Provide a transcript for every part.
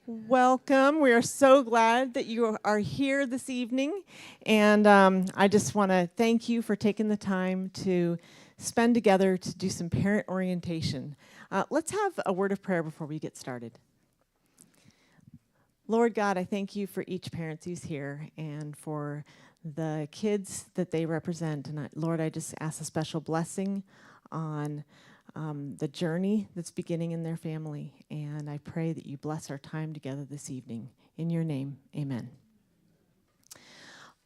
Welcome. We are so glad that you are here this evening. And I just want to thank you for taking the time to spend together to do some parent orientation. Let's have a word of prayer before we get started. Lord God, I thank you for each parent who's here and for the kids that they represent. And Lord, I just ask a special blessing on the journey that's beginning in their family. And I pray that you bless our time together this evening. In your name, amen.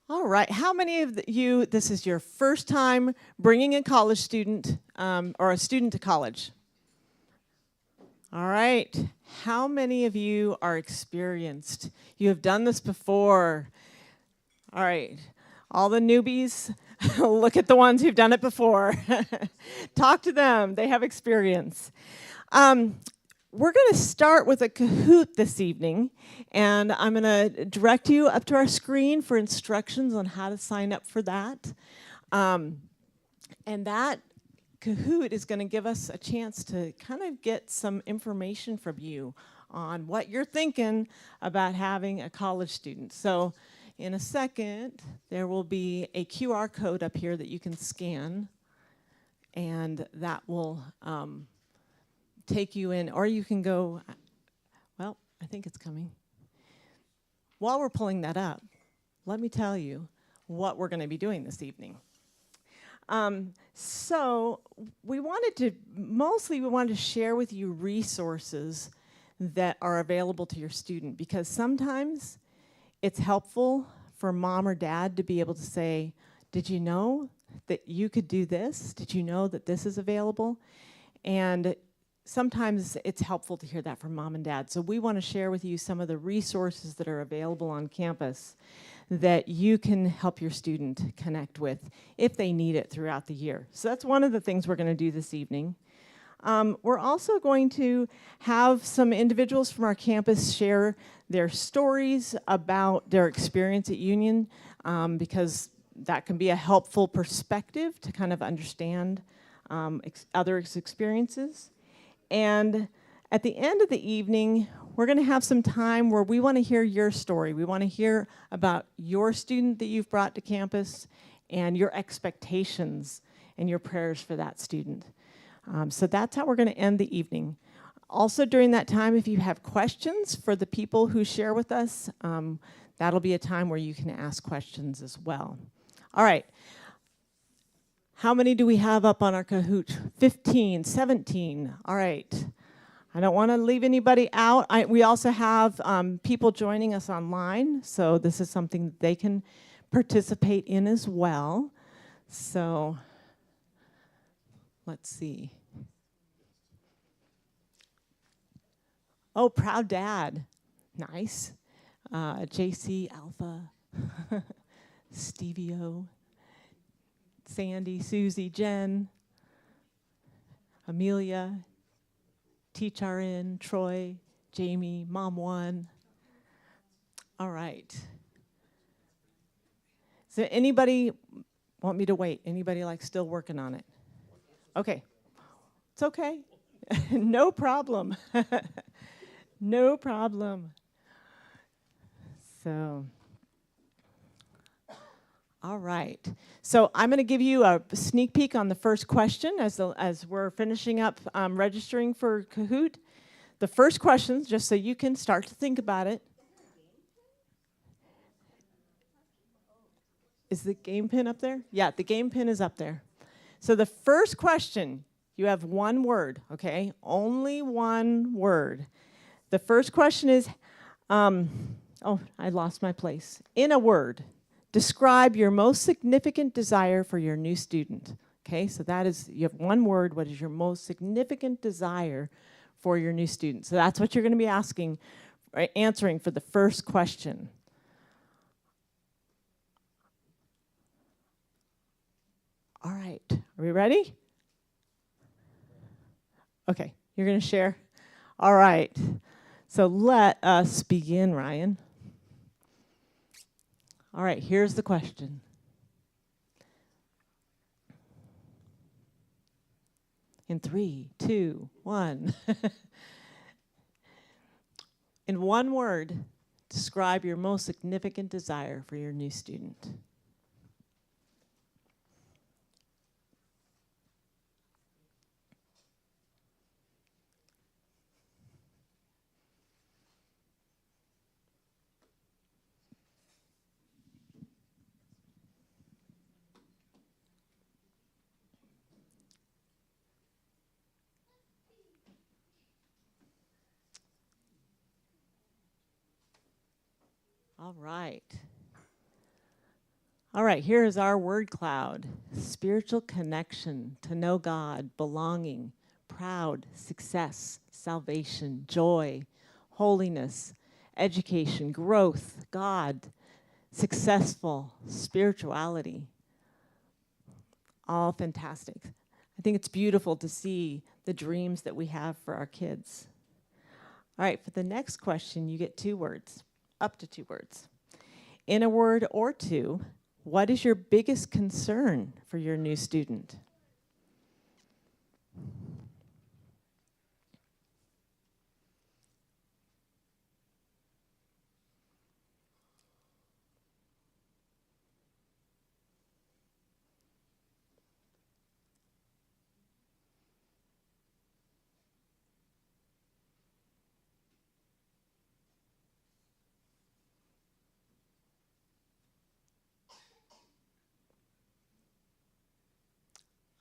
All right, how many of you, this is your first time bringing a college student or a student to college? All right, how many of you are experienced? You have done this before. All right, all the newbies, look at the ones who've done it before. Talk to them, they have experience. We're going to start with a Kahoot this evening, and I'm going to direct you up to our screen for instructions on how to sign up for that. And that Kahoot is going to give us a chance to kind of get some information from you on what you're thinking about having a college student. So in a second, there will be a QR code up here that you can scan, and that will take you in, or you can go, well, I think it's coming. While we're pulling that up, let me tell you what we're going to be doing this evening. So we wanted to share with you resources that are available to your student, because sometimes it's helpful for mom or dad to be able to say, did you know that you could do this? Did you know that this is available? And sometimes it's helpful to hear that from mom and dad. So we want to share with you some of the resources that are available on campus that you can help your student connect with if they need it throughout the year. So that's one of the things we're going to do this evening. We're also going to have some individuals from our campus share their stories about their experience at Union, because that can be a helpful perspective to kind of understand others' experiences. And at the end of the evening, we're going to have some time where we want to hear your story. We want to hear about your student that you've brought to campus and your expectations and your prayers for that student. So that's how we're going to end the evening. Also during that time, if you have questions for the people who share with us, that'll be a time where you can ask questions as well. All right. How many do we have up on our Kahoot? 15, 17. All right. I don't want to leave anybody out. We also have people joining us online, so this is something that they can participate in as well. So let's see. Oh, proud dad. Nice. JC Alpha, Stevie O, Sandy, Susie, Jen, Amelia, Teach RN, Troy, Jamie, Mom One. All right. So anybody want me to wait? Anybody like still working on it? Okay. It's okay. No problem. No problem. So, all right. So I'm going to give you a sneak peek on the first question as we're finishing up registering for Kahoot. The first question, just so you can start to think about it. Is the game pin up there? Yeah, the game pin is up there. So the first question, you have one word, okay? Only one word. The first question is, oh, I lost my place. In a word, describe your most significant desire for your new student. Okay, so that is, you have one word, what is your most significant desire for your new student? So that's what you're going to be asking, right, answering for the first question. All right, are we ready? Okay, you're going to share? All right, so let us begin, Ryan. All right, here's the question. In 3, 2, 1. In one word, describe your most significant desire for your new student. All right. All right, here is our word cloud. Spiritual connection, to know God, belonging, proud, success, salvation, joy, holiness, education, growth, God, successful, spirituality. All fantastic. I think it's beautiful to see the dreams that we have for our kids. All right, for the next question, you get 2 words, up to 2 words. In a word or 2, what is your biggest concern for your new student?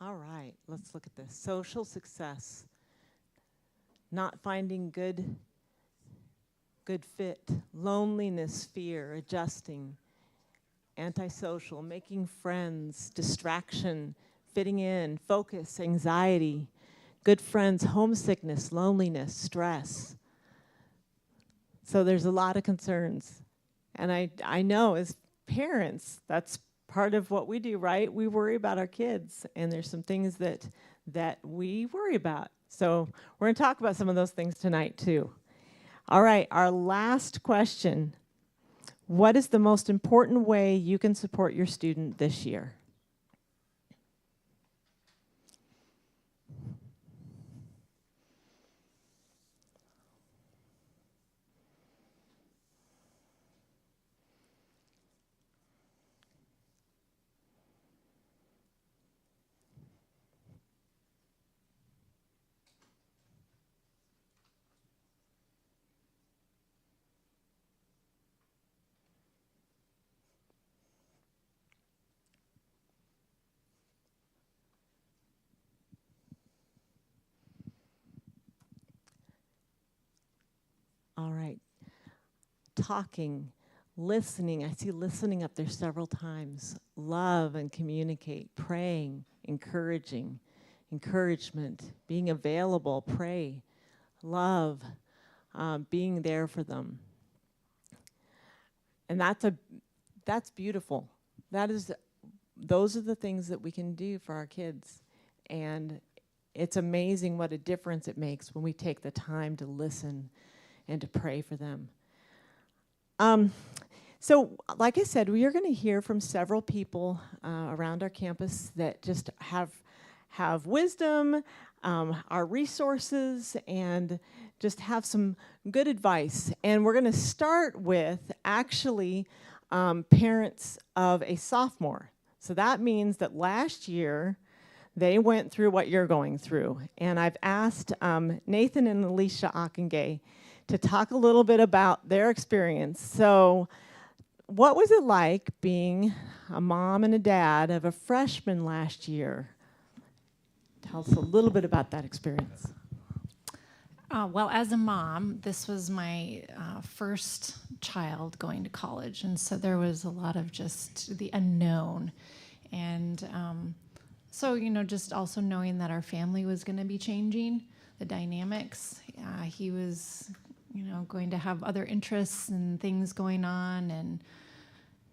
All right, let's look at this. Social success. Not finding good fit, loneliness, fear, adjusting, antisocial, making friends, distraction, fitting in, focus, anxiety, good friends, homesickness, loneliness, stress. So there's a lot of concerns. And I know as parents, that's part of what we do, right? We worry about our kids, and there's some things that we worry about. So we're going to talk about some of those things tonight too. All right, our last question. What is the most important way you can support your student this year? All right. Talking, listening. I see listening up there several times. Love and communicate. Praying, encouraging, encouragement, being available, pray, love, being there for them. And that's beautiful. Those are the things that we can do for our kids. And it's amazing what a difference it makes when we take the time to listen and to pray for them. So, like I said, we are going to hear from several people around our campus that just have wisdom, our resources, and just have some good advice. And we're going to start with actually parents of a sophomore. So that means that last year they went through what you're going through. And I've asked Nathan and Alicia Ockengay to talk a little bit about their experience. So what was it like being a mom and a dad of a freshman last year? Tell us a little bit about that experience. Well, as a mom, this was my first child going to college, and so there was a lot of just the unknown. And so, just also knowing that our family was going to be changing, the dynamics. He was going to have other interests and things going on, and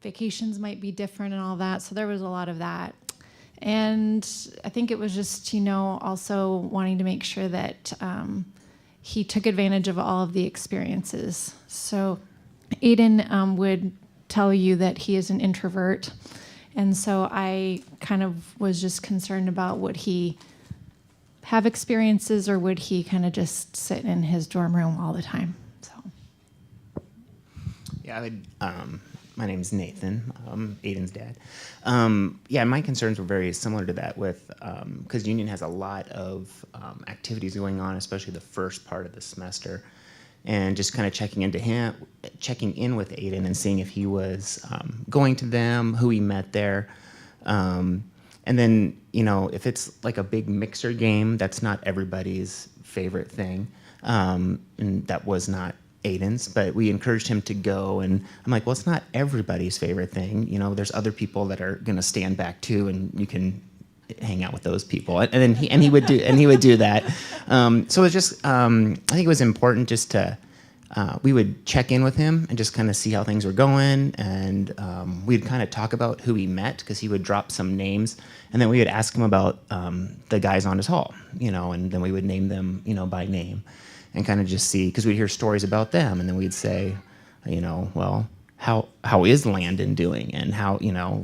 vacations might be different and all that. So there was a lot of that. And I think it was just, also wanting to make sure that he took advantage of all of the experiences. So Aiden would tell you that he is an introvert. And so I kind of was just concerned about would he have experiences or would he kind of just sit in his dorm room all the time? So Yeah, my name's Nathan, Aiden's dad. Yeah, my concerns were very similar to that with, because Union has a lot of activities going on, especially the first part of the semester, and just kind of checking in with Aiden and seeing if he was going to them, who he met there. And then, if it's like a big mixer game, that's not everybody's favorite thing. And that was not Aiden's, but we encouraged him to go. And I'm like, well, it's not everybody's favorite thing. There's other people that are going to stand back too, and you can hang out with those people. And then he would do that. So it's just, I think it was important just to, we would check in with him and just kind of see how things were going. And we'd kind of talk about who he met, because he would drop some names. And then we would ask him about the guys on his hall, and then we would name them, by name, and kind of just see, because we'd hear stories about them. And then we'd say, well, how is Landon doing? And how,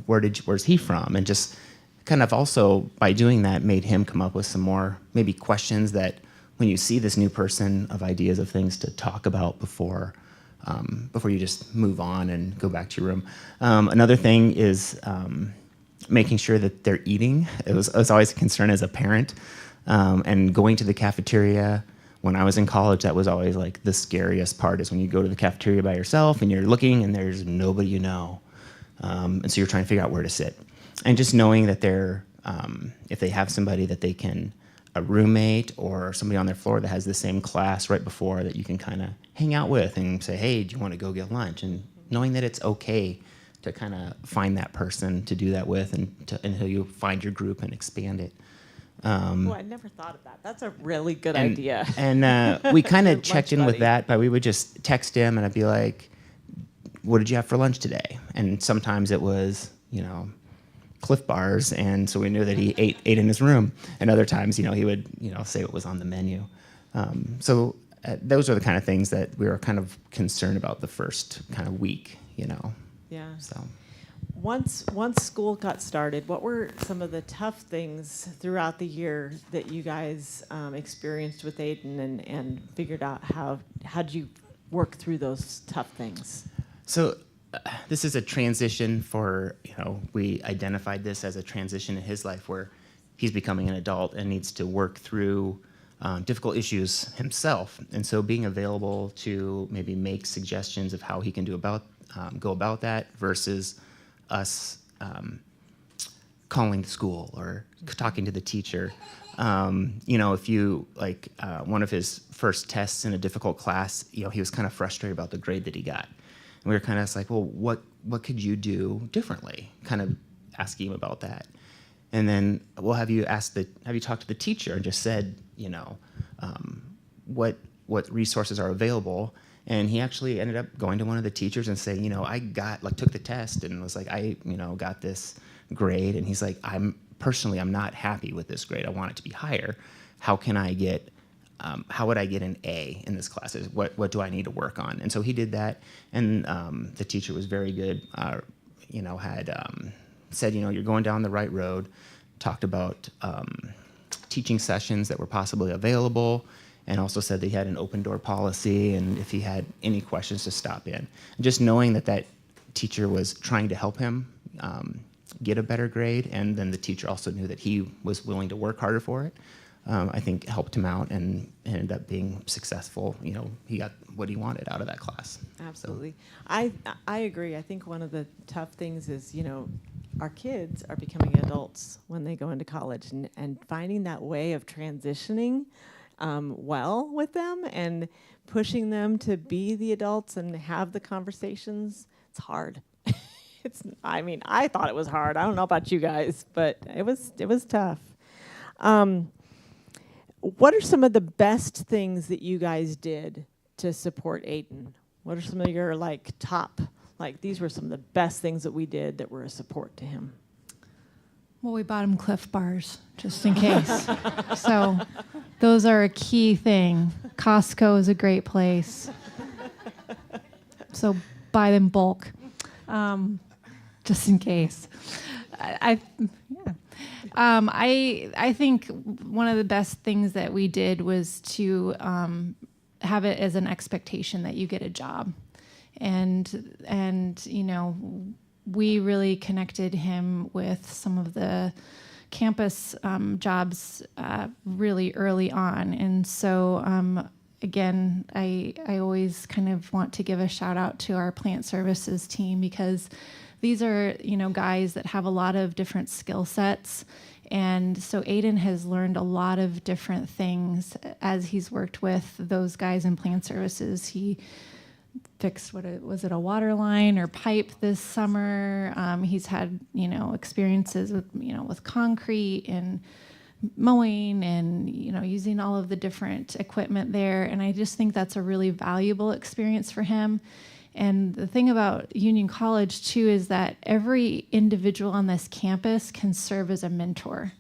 where's he from? And just kind of also by doing that made him come up with some more maybe questions that when you see this new person, of ideas of things to talk about before you just move on and go back to your room. Another thing is making sure that they're eating. It was always a concern as a parent. And going to the cafeteria when I was in college, that was always like the scariest part, is when you go to the cafeteria by yourself and you're looking and there's nobody you know. And so you're trying to figure out where to sit. And just knowing that they're, if they have somebody that they can, a roommate or somebody on their floor that has the same class right before, that you can kind of hang out with and say, hey, do you want to go get lunch? And knowing that it's okay to kind of find that person to do that with, until you find your group and expand it. Oh, I never thought of that. That's a really good idea. And we kind of checked in buddy. with that, but we would just text him and I'd be like, what did you have for lunch today? And sometimes it was, Cliff Bars, and so we knew that he ate in his room. And other times, he would, say what was on the menu. So those are the kind of things that we were kind of concerned about the first kind of week, Yeah. So. Once school got started, what were some of the tough things throughout the year that you guys experienced with Aiden, and figured out how'd you work through those tough things? So this is a transition for, we identified this as a transition in his life where he's becoming an adult and needs to work through difficult issues himself. And so being available to maybe make suggestions of how he can go about that, versus us calling the school or talking to the teacher. If you, one of his first tests in a difficult class, he was kind of frustrated about the grade that he got. And we were kind of like, well, what could you do differently? Kind of asking him about that. And then, well, have you talked to the teacher and just said, what resources are available? And he actually ended up going to one of the teachers and saying, I took the test and was like, I got this grade. And he's like, I'm not happy with this grade. I want it to be higher. How would I get an A in this class? What do I need to work on? And so he did that. And the teacher was very good, had said, you're going down the right road, talked about teaching sessions that were possibly available, and also said that he had an open door policy, and if he had any questions to stop in. And just knowing that teacher was trying to help him get a better grade, and then the teacher also knew that he was willing to work harder for it, I think helped him out and ended up being successful. He got what he wanted out of that class. Absolutely. So. I agree. I think one of the tough things is, our kids are becoming adults when they go into college, and finding that way of transitioning well with them and pushing them to be the adults and have the conversations, it's hard. I thought it was hard. I don't know about you guys, but it was tough. What are some of the best things that you guys did to support Aiden? What are some of your top, these were some of the best things that we did that were a support to him? Well, we bought him Cliff Bars, just in case. So those are a key thing. Costco is a great place. So buy them bulk, just in case. I think one of the best things that we did was to have it as an expectation that you get a job. and we really connected him with some of the campus jobs really early on. And so again, I always kind of want to give a shout out to our plant services team, because these are, guys that have a lot of different skill sets. And so Aiden has learned a lot of different things as he's worked with those guys in plant services. He fixed was it a water line or pipe this summer. He's had experiences with concrete and mowing and using all of the different equipment there, and I just think that's a really valuable experience for him. And the thing about Union College too is that every individual on this campus can serve as a mentor.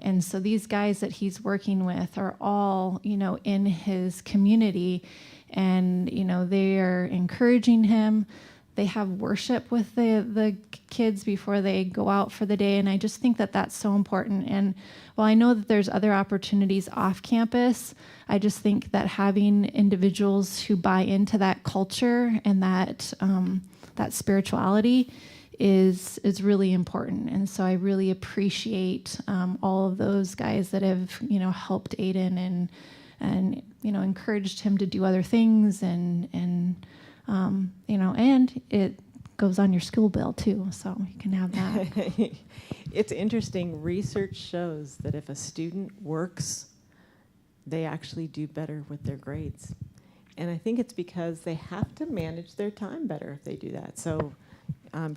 And so these guys that he's working with are all in his community, and they are encouraging him. They have worship with the kids before they go out for the day, and I just think that that's so important. And while I know that there's other opportunities off campus, I just think that having individuals who buy into that culture and that spirituality is really important. And so I really appreciate all of those guys that have helped Aiden and encouraged him to do other things, and it goes on your school bill too, so you can have that. It's interesting. Research shows that if a student works, they actually do better with their grades. And I think it's because they have to manage their time better if they do that. So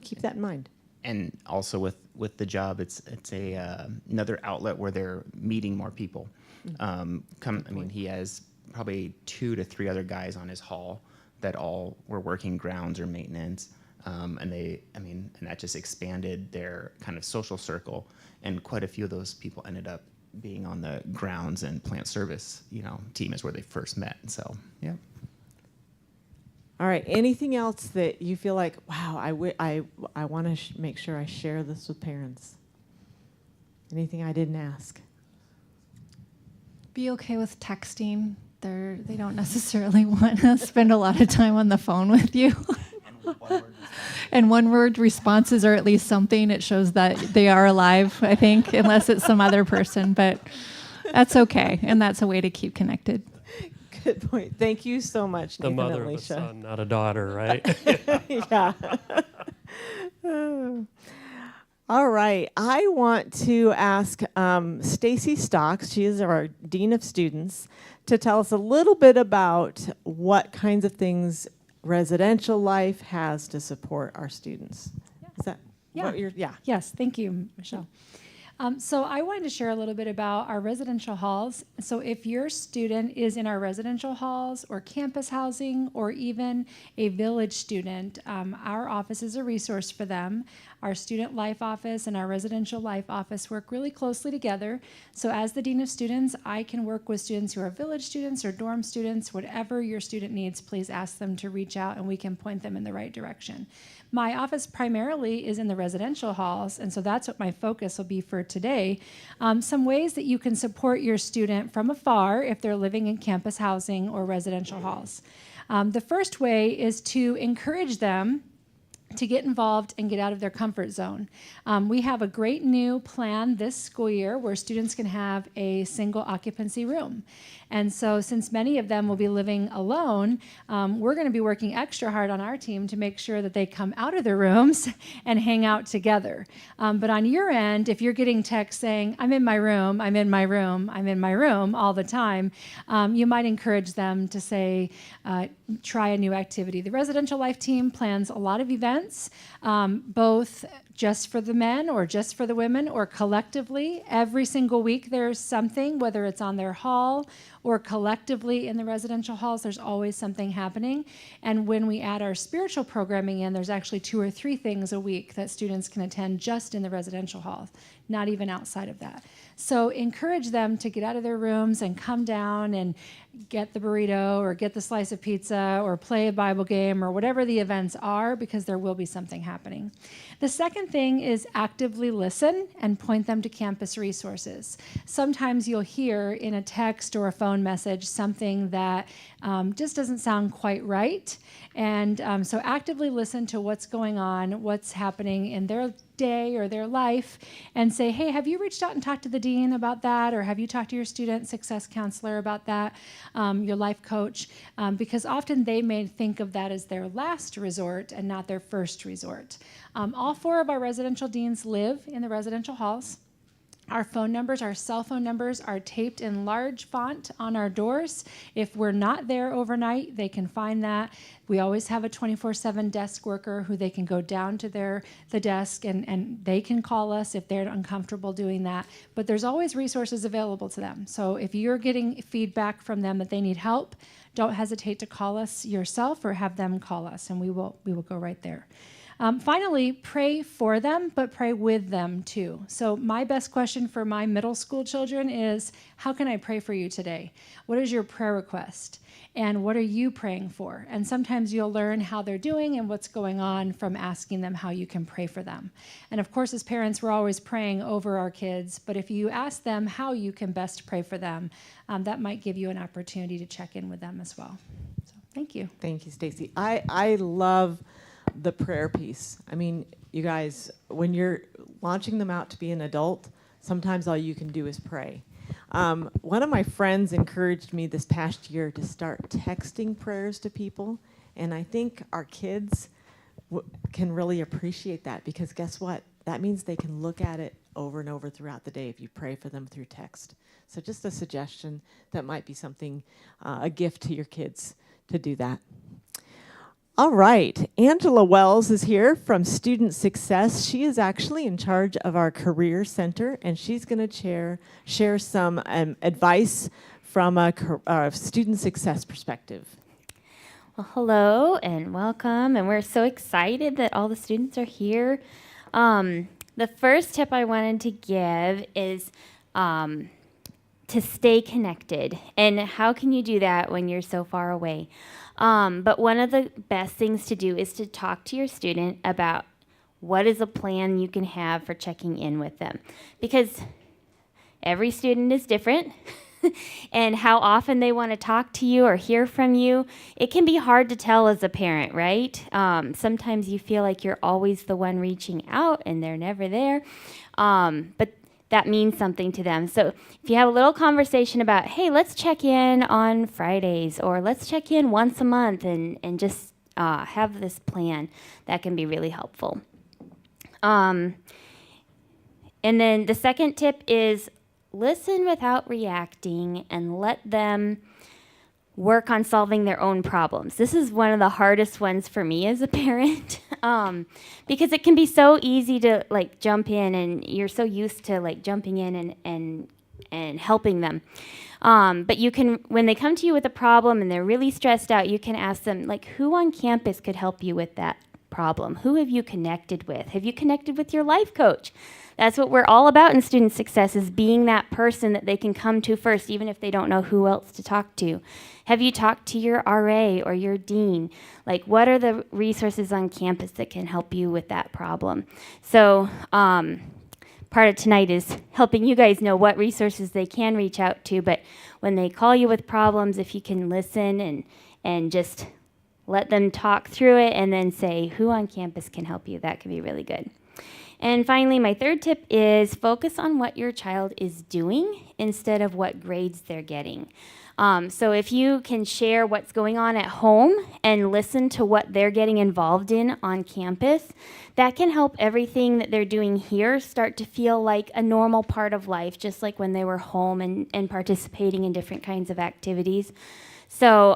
keep that in mind. And also with the job, it's another outlet where they're meeting more people. He has probably 2 to 3 other guys on his hall that all were working grounds or maintenance, and that just expanded their kind of social circle. And quite a few of those people ended up being on the grounds and plant service, team is where they first met. So yeah. All right. Anything else that you feel like, wow, I want to make sure I share this with parents? Anything I didn't ask? Be okay with texting. They don't necessarily want to spend a lot of time on the phone with you. And one-word responses are at least something. It shows that they are alive, I think, unless it's some other person. But that's okay, and that's a way to keep connected. Good point. Thank you so much, The Nathan mother and of a Alicia. son, not a daughter, right? Yeah. All right. I want to ask Stacy Stocks, she is our Dean of Students, to tell us a little bit about what kinds of things residential life has to support our students. Is that what you're, yeah. Yes, thank you, Michelle. So I wanted to share a little bit about our residential halls. So if your student is in our residential halls or campus housing or even a village student, our office is a resource for them. Our student life office and our residential life office work really closely together. So as the Dean of Students, I can work with students who are village students or dorm students. Whatever your student needs, please ask them to reach out and we can point them in the right direction. My office primarily is in the residential halls, and so that's what my focus will be for today. Some ways that you can support your student from afar if they're living in campus housing or residential halls. The first way is to encourage them to get involved and get out of their comfort zone. We have a great new plan this school year where students can have a single occupancy room. And so since many of them will be living alone, we're going to be working extra hard on our team to make sure that they come out of their rooms and hang out together. But on your end, if you're getting texts saying, I'm in my room, I'm in my room, I'm in my room all the time, you might encourage them to say, try a new activity. The Residential Life team plans a lot of events, both just for the men or just for the women or collectively. Every single week there's something, whether it's on their hall or collectively in the residential halls, there's always something happening. And when we add our spiritual programming in, there's actually 2 or 3 things a week that students can attend just in the residential halls, not even outside of that. So encourage them to get out of their rooms and come down and get the burrito or get the slice of pizza or play a Bible game or whatever the events are, because there will be something happening. The second second thing is actively listen and point them to campus resources. Sometimes you'll hear in a text or a phone message something that just doesn't sound quite right. And so actively listen to what's going on, what's happening in their day or their life, and say, hey, have you reached out and talked to the dean about that? Or have you talked to your student success counselor about that, your life coach? Because often they may think of that as their last resort and not their first resort. All 4 of our residential deans live in the residential halls. Our phone numbers, our cell phone numbers, are taped in large font on our doors. If we're not there overnight, they can find that. We always have a 24/7 desk worker who they can go down to the desk and they can call us if they're uncomfortable doing that. But there's always resources available to them. So if you're getting feedback from them that they need help, don't hesitate to call us yourself or have them call us, and we will go right there. Finally, pray for them, but pray with them too. So my best question for my middle school children is, how can I pray for you today? What is your prayer request? And what are you praying for? And sometimes you'll learn how they're doing and what's going on from asking them how you can pray for them. And of course, as parents, we're always praying over our kids, but if you ask them how you can best pray for them, that might give you an opportunity to check in with them as well. So thank you. Thank you, Stacy. I love the prayer piece. I mean, you guys, when you're launching them out to be an adult, sometimes all you can do is pray. One of my friends encouraged me this past year to start texting prayers to people, and I think our kids can really appreciate that, because guess what? That means they can look at it over and over throughout the day if you pray for them through text. So just a suggestion, that might be something, a gift to your kids to do that. All right, Angela Wells is here from Student Success. She is actually in charge of our Career Center, and she's going to share some advice from a student success perspective. Well, hello and welcome, and we're so excited that all the students are here. The first tip I wanted to give is to stay connected. And how can you do that when you're so far away? But one of the best things to do is to talk to your student about what is a plan you can have for checking in with them. Because every student is different, and how often they want to talk to you or hear from you, it can be hard to tell as a parent, right? Sometimes you feel like you're always the one reaching out and they're never there. But that means something to them. So if you have a little conversation about, hey, let's check in on Fridays, or let's check in once a month, and just have this plan, that can be really helpful. And then the second tip is listen without reacting and let them work on solving their own problems. This is one of the hardest ones for me as a parent, because it can be so easy to like jump in, and you're so used to like jumping in and helping them. But you can, when they come to you with a problem and they're really stressed out, you can ask them, like, who on campus could help you with that problem? Who have you connected with? Have you connected with your life coach? That's what we're all about in student success, is being that person that they can come to first, even if they don't know who else to talk to. Have you talked to your RA or your dean? Like, what are the resources on campus that can help you with that problem? So part of tonight is helping you guys know what resources they can reach out to, but when they call you with problems, if you can listen and just let them talk through it and then say who on campus can help you, that can be really good. And finally, my third tip is focus on what your child is doing instead of what grades they're getting. So if you can share what's going on at home and listen to what they're getting involved in on campus, that can help everything that they're doing here start to feel like a normal part of life, just like when they were home and participating in different kinds of activities. So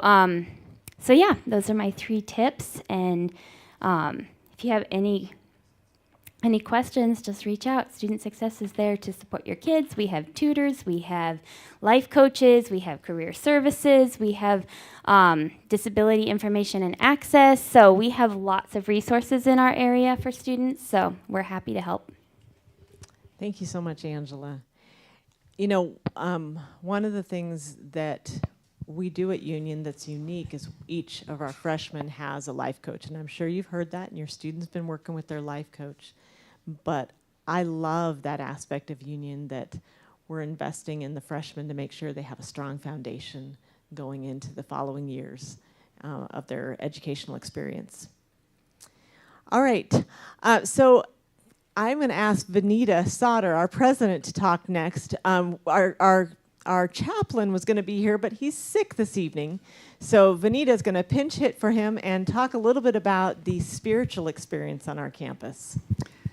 yeah, those are my 3 tips. And if you have any questions, just reach out. Student Success is there to support your kids. We have tutors, we have life coaches, we have career services, we have disability information and access. So we have lots of resources in our area for students, so we're happy to help. Thank you so much, Angela. You know, one of the things that we do at Union that's unique is each of our freshmen has a life coach, and I'm sure you've heard that, and your students been working with their life coach. but I love that aspect of Union, that we're investing in the freshmen to make sure they have a strong foundation going into the following years of their educational experience. All right, so I'm going to ask Vanita Sauter, our president, to talk next. Our chaplain was going to be here, but he's sick this evening. So Vanita is going to pinch hit for him and talk a little bit about the spiritual experience on our campus.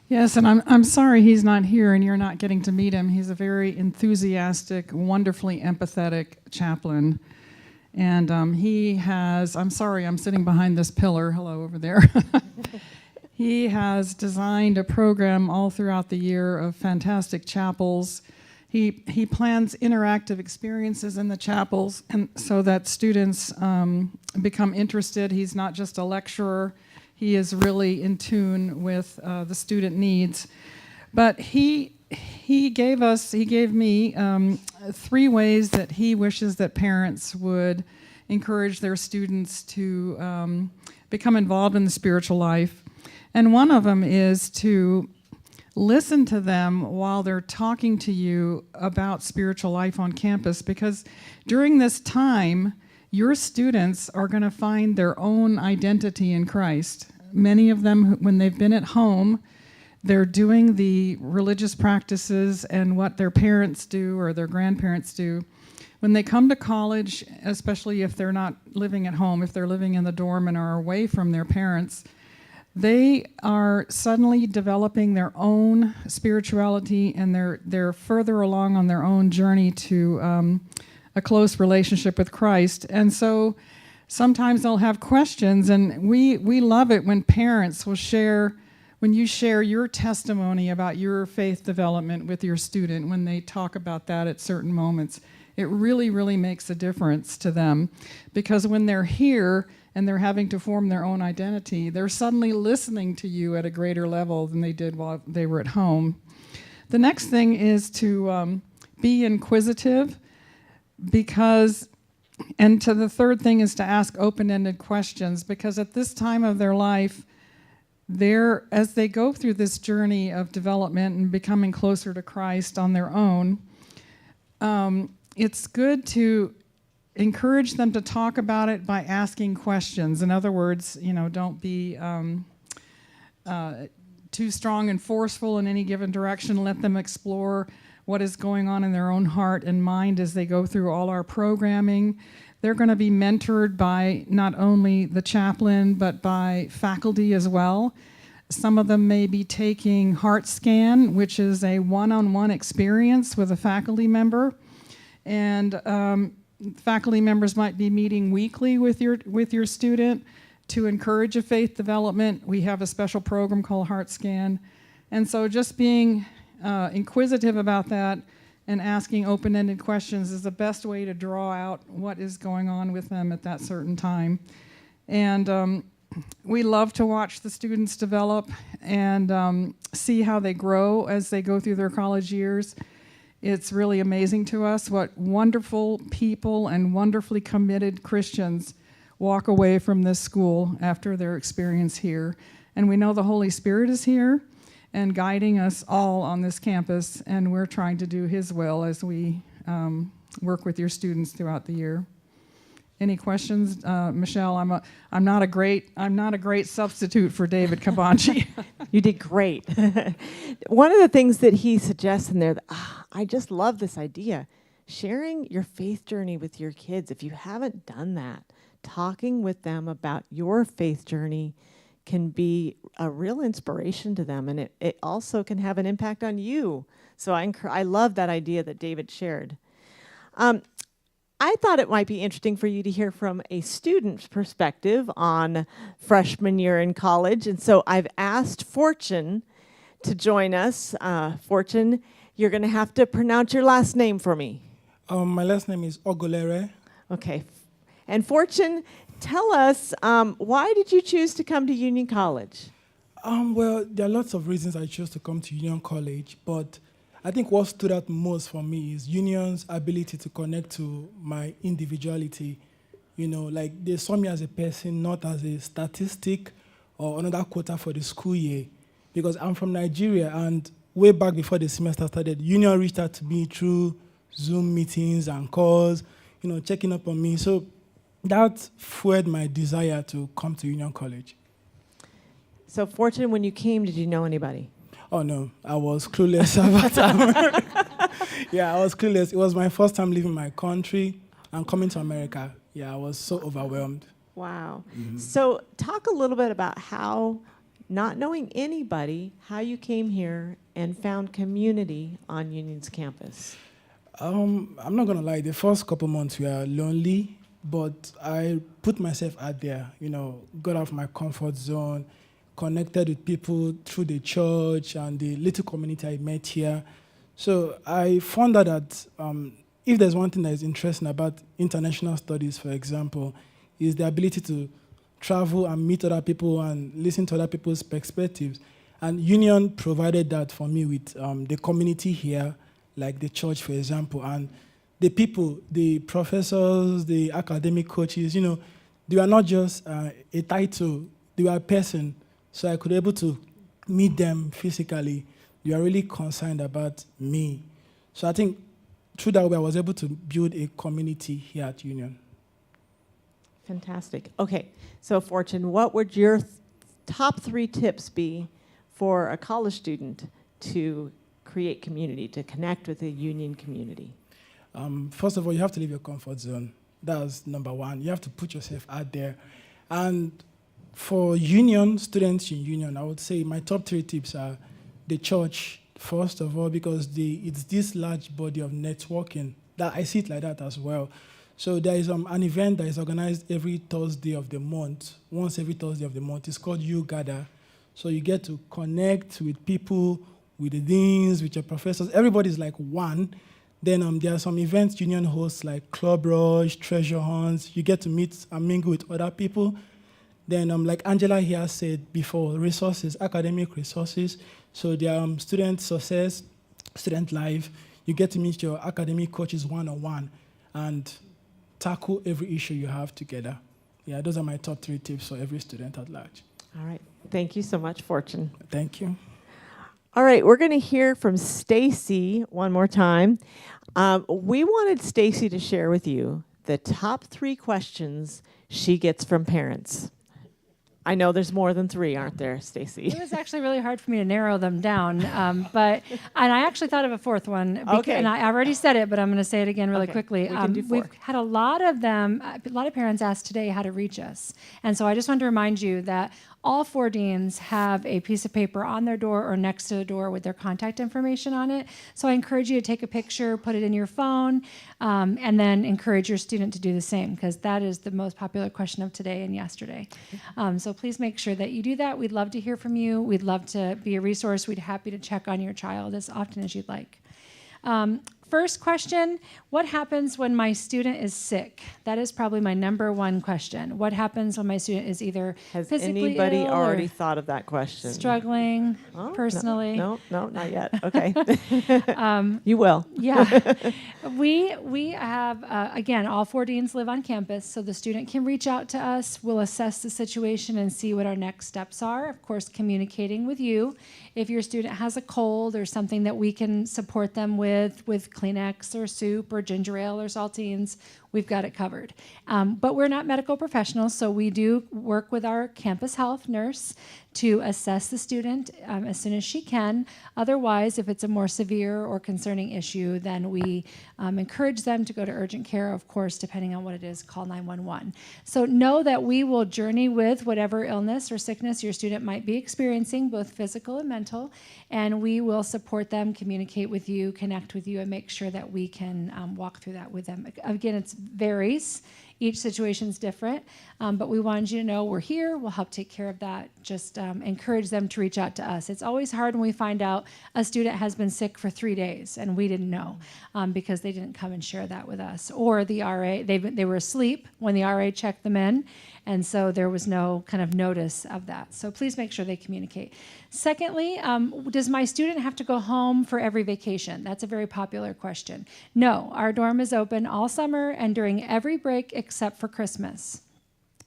Yes, and I'm sorry he's not here and you're not getting to meet him. He's a very enthusiastic, wonderfully empathetic chaplain. And I'm sorry, I'm sitting behind this pillar. Hello, over there. He has designed a program all throughout the year of fantastic chapels. He plans interactive experiences in the chapels, and so that students become interested. He's not just a lecturer. He is really in tune with the student needs. But he gave me 3 ways that he wishes that parents would encourage their students to become involved in the spiritual life. And one of them is to listen to them while they're talking to you about spiritual life on campus, because during this time, your students are going to find their own identity in Christ. Many of them, when they've been at home, they're doing the religious practices and what their parents do or their grandparents do. When they come to college, especially if they're not living at home, if they're living in the dorm and are away from their parents, they are suddenly developing their own spirituality, and they're further along on their own journey to a close relationship with Christ. And so sometimes they'll have questions, and we love it when parents will share, when you share your testimony about your faith development with your student, when they talk about that at certain moments. It really, really makes a difference to them, because when they're here and they're having to form their own identity, they're suddenly listening to you at a greater level than they did while they were at home. The next thing is to be inquisitive, and the third thing is to ask open-ended questions, because at this time of their life, as they go through this journey of development and becoming closer to Christ on their own, it's good to encourage them to talk about it by asking questions. In other words, don't be too strong and forceful in any given direction. Let them explore what is going on in their own heart and mind as they go through all our programming. They're going to be mentored by not only the chaplain, but by faculty as well. Some of them may be taking Heart Scan, which is a one-on-one experience with a faculty member. And faculty members might be meeting weekly with your student to encourage a faith development. We have a special program called Heart Scan. And so just being inquisitive about that and asking open-ended questions is the best way to draw out what is going on with them at that certain time. And we love to watch the students develop and see how they grow as they go through their college years. It's really amazing to us what wonderful people and wonderfully committed Christians walk away from this school after their experience here. And we know the Holy Spirit is here and guiding us all on this campus, and we're trying to do His will as we work with your students throughout the year. Any questions, Michelle? I'm not a great substitute for David Cabanchi. You did great. One of the things that he suggests in there, I just love this idea, sharing your faith journey with your kids. If you haven't done that, talking with them about your faith journey can be a real inspiration to them, and it also can have an impact on you. So I love that idea that David shared. I thought it might be interesting for you to hear from a student's perspective on freshman year in college, and so I've asked Fortune to join us. Fortune, you're going to have to pronounce your last name for me. My last name is Ogolere. Okay. And Fortune, tell us, why did you choose to come to Union College? Well, there are lots of reasons I chose to come to Union College, but I think what stood out most for me is Union's ability to connect to my individuality. Like they saw me as a person, not as a statistic or another quota for the school year. because I'm from Nigeria, and way back before the semester started, Union reached out to me through Zoom meetings and calls, checking up on me. So that fueled my desire to come to Union College. So, Fortune, when you came, did you know anybody? Oh no, I was clueless about that. Yeah, I was clueless. It was my first time leaving my country and coming to America. Yeah, I was so overwhelmed. Wow. So, talk a little bit about how, not knowing anybody, how you came here and found community on Union's campus. I'm not gonna lie, the first couple months were lonely, but I put myself out there, got out of my comfort zone, connected with people through the church and the little community I met here. So I found out that if there's one thing that is interesting about international studies, for example, is the ability to travel and meet other people and listen to other people's perspectives. And Union provided that for me with the community here, like the church, for example, and the people, the professors, the academic coaches, they were not just a title, they were a person. So I could be able to meet them physically. They are really concerned about me. So I think through that way, I was able to build a community here at Union. Fantastic. Okay, so Fortune, what would your top 3 tips be for a college student to create community, to connect with the Union community? First of all, you have to leave your comfort zone. That's number one. You have to put yourself out there. And for Union, students in Union, I would say my top 3 tips are the church, first of all, because it's this large body of networking that I see it like that as well. So there is an event that is organized every Thursday of the month, once every Thursday of the month. It's called You Gather. So you get to connect with people, with the deans, with your professors. Everybody's like one. Then there are some events Union hosts like Club Rush, Treasure Hunts. You get to meet and mingle with other people. Then like Angela here said before, resources, academic resources. So there are student success, student life. You get to meet your academic coaches one-on-one and tackle every issue you have together. Yeah, those are my top 3 tips for every student at large. All right. Thank you so much, Fortune. Thank you. All right, we're going to hear from Stacy one more time. We wanted Stacy to share with you the top 3 questions she gets from parents. I know there's more than 3, aren't there, Stacy? It was actually really hard for me to narrow them down, and I actually thought of a 4th one. Okay. And I already said it, but I'm going to say it again really Okay, quickly. we can do 4. We've had a lot of parents asked today how to reach us. And so I just wanted to remind you that all 4 deans have a piece of paper on their door or next to the door with their contact information on it. So I encourage you to take a picture, put it in your phone, and then encourage your student to do the same, because that is the most popular question of today and yesterday. So please make sure that you do that. We'd love to hear from you. We'd love to be a resource. We'd be happy to check on your child as often as you'd like. First question, what happens when my student is sick? That is probably my number 1 question. What happens when my student is either Has physically anybody ill already or thought of that question? struggling Oh, personally? No, not yet. Okay. You will. Yeah. We have, again, all 4 deans live on campus, so the student can reach out to us. We'll assess the situation and see what our next steps are. Of course, communicating with you. If your student has a cold or something that we can support them with Kleenex or soup or ginger ale or saltines, we've got it covered. But we're not medical professionals, so we do work with our campus health nurse to assess the student as soon as she can. Otherwise, if it's a more severe or concerning issue, then we encourage them to go to urgent care, of course, depending on what it is, call 911. So know that we will journey with whatever illness or sickness your student might be experiencing, both physical and mental, and we will support them, communicate with you, connect with you, and make sure that we can walk through that with them. Again, it varies. Each situation is different, but we wanted you to know we're here. We'll help take care of that. Just encourage them to reach out to us. It's always hard when we find out a student has been sick for 3 days and we didn't know because they didn't come and share that with us. Or the RA, they were asleep when the RA checked them in, and so there was no kind of notice of that. So please make sure they communicate. Secondly, does my student have to go home for every vacation? That's a very popular question. No, our dorm is open all summer and during every break except for Christmas.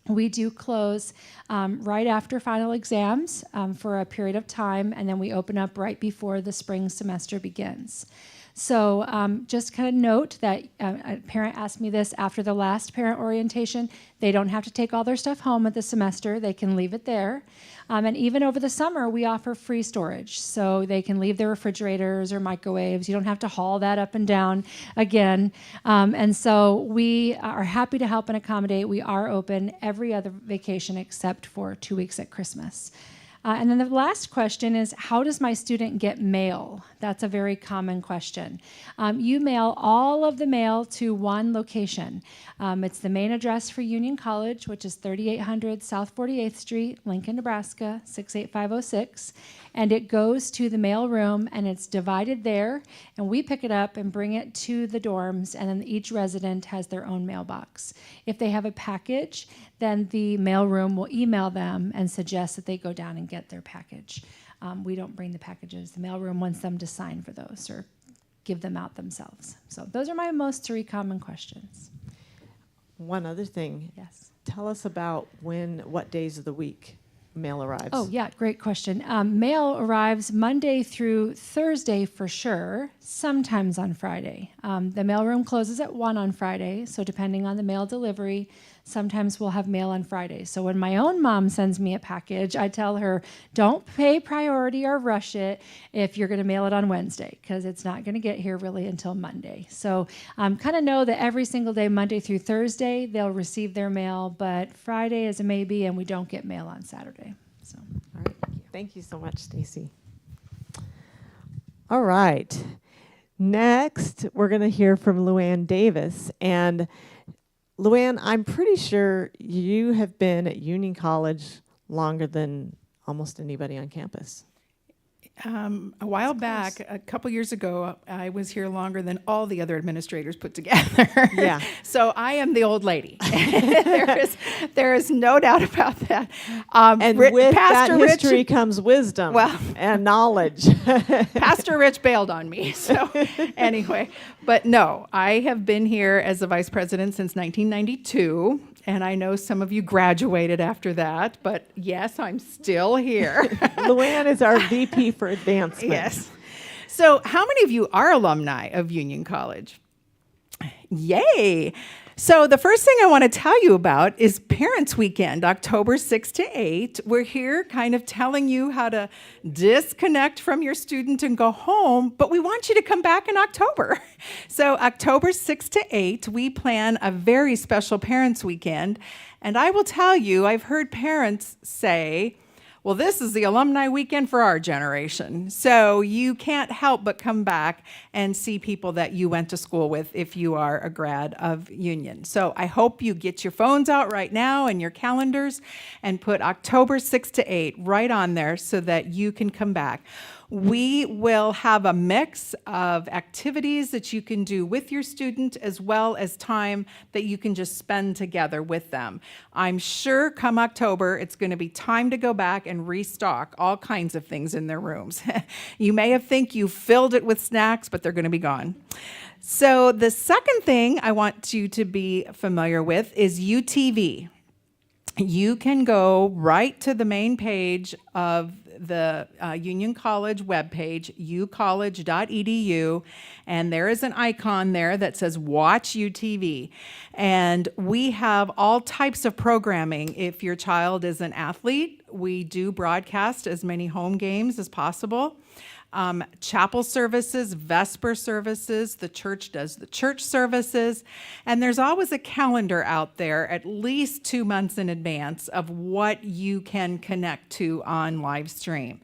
We do close right after final exams for a period of time, and then we open up right before the spring semester begins. So just kind of note that a parent asked me this after the last parent orientation. They don't have to take all their stuff home at the semester. They can leave it there. And even over the summer, we offer free storage. So they can leave their refrigerators or microwaves. You don't have to haul that up and down again. And so we are happy to help and accommodate. We are open every other vacation except for 2 weeks at Christmas. And then the last question is, how does my student get mail? That's a very common question. You mail all of the mail to one location. It's the main address for Union College, which is 3800 South 48th Street, Lincoln, Nebraska, 68506. And it goes to the mail room, and it's divided there, and we pick it up and bring it to the dorms, and then each resident has their own mailbox. If they have a package, then the mail room will email them and suggest that they go down and get their package. We don't bring the packages. The mail room wants them to sign for those or give them out themselves. So those are my most 3 common questions. One other thing. Yes. Tell us about what days of the week mail arrives. Oh, yeah, great question. Mail arrives Monday through Thursday for sure, sometimes on Friday. The mailroom closes at 1 on Friday, so depending on the mail delivery, sometimes we'll have mail on Friday. So when my own mom sends me a package, I tell her, don't pay priority or rush it if you're going to mail it on Wednesday, because it's not going to get here really until Monday. So kind of know that every single day, Monday through Thursday, they'll receive their mail, but Friday is a maybe, and we don't get mail on Saturday. So. All right. Thank you so much, Stacy. All right. Next, we're going to hear from Luann Davis. And Luann, I'm pretty sure you have been at Union College longer than almost anybody on campus. A while back, a couple years ago, I was here longer than all the other administrators put together. Yeah. So I am the old lady. there is no doubt about that. And with Pastor that history Rich, comes wisdom and knowledge. Pastor Rich bailed on me. So anyway, but no, I have been here as the vice president since 1992. And I know some of you graduated after that, but yes, I'm still here. Luann is our VP for advancement. Yes. So how many of you are alumni of Union College? Yay. So the first thing I want to tell you about is Parents Weekend, October 6 to 8. We're here kind of telling you how to disconnect from your student and go home, but we want you to come back in October. So October 6 to 8, we plan a very special Parents Weekend. And I will tell you, I've heard parents say, well, this is the alumni weekend for our generation. So you can't help but come back and see people that you went to school with if you are a grad of Union. So I hope you get your phones out right now and your calendars and put October 6 to 8 right on there so that you can come back. We will have a mix of activities that you can do with your student as well as time that you can just spend together with them. I'm sure come October, it's going to be time to go back and restock all kinds of things in their rooms. You may have think you filled it with snacks, but they're going to be gone. So the second thing I want you to be familiar with is UTV. You can go right to the main page of the Union College webpage, ucollege.edu, and there is an icon there that says Watch UTV. And we have all types of programming. If your child is an athlete, we do broadcast as many home games as possible. Chapel services, Vesper services, the church does the church services, and there's always a calendar out there at least 2 months in advance of what you can connect to on live stream.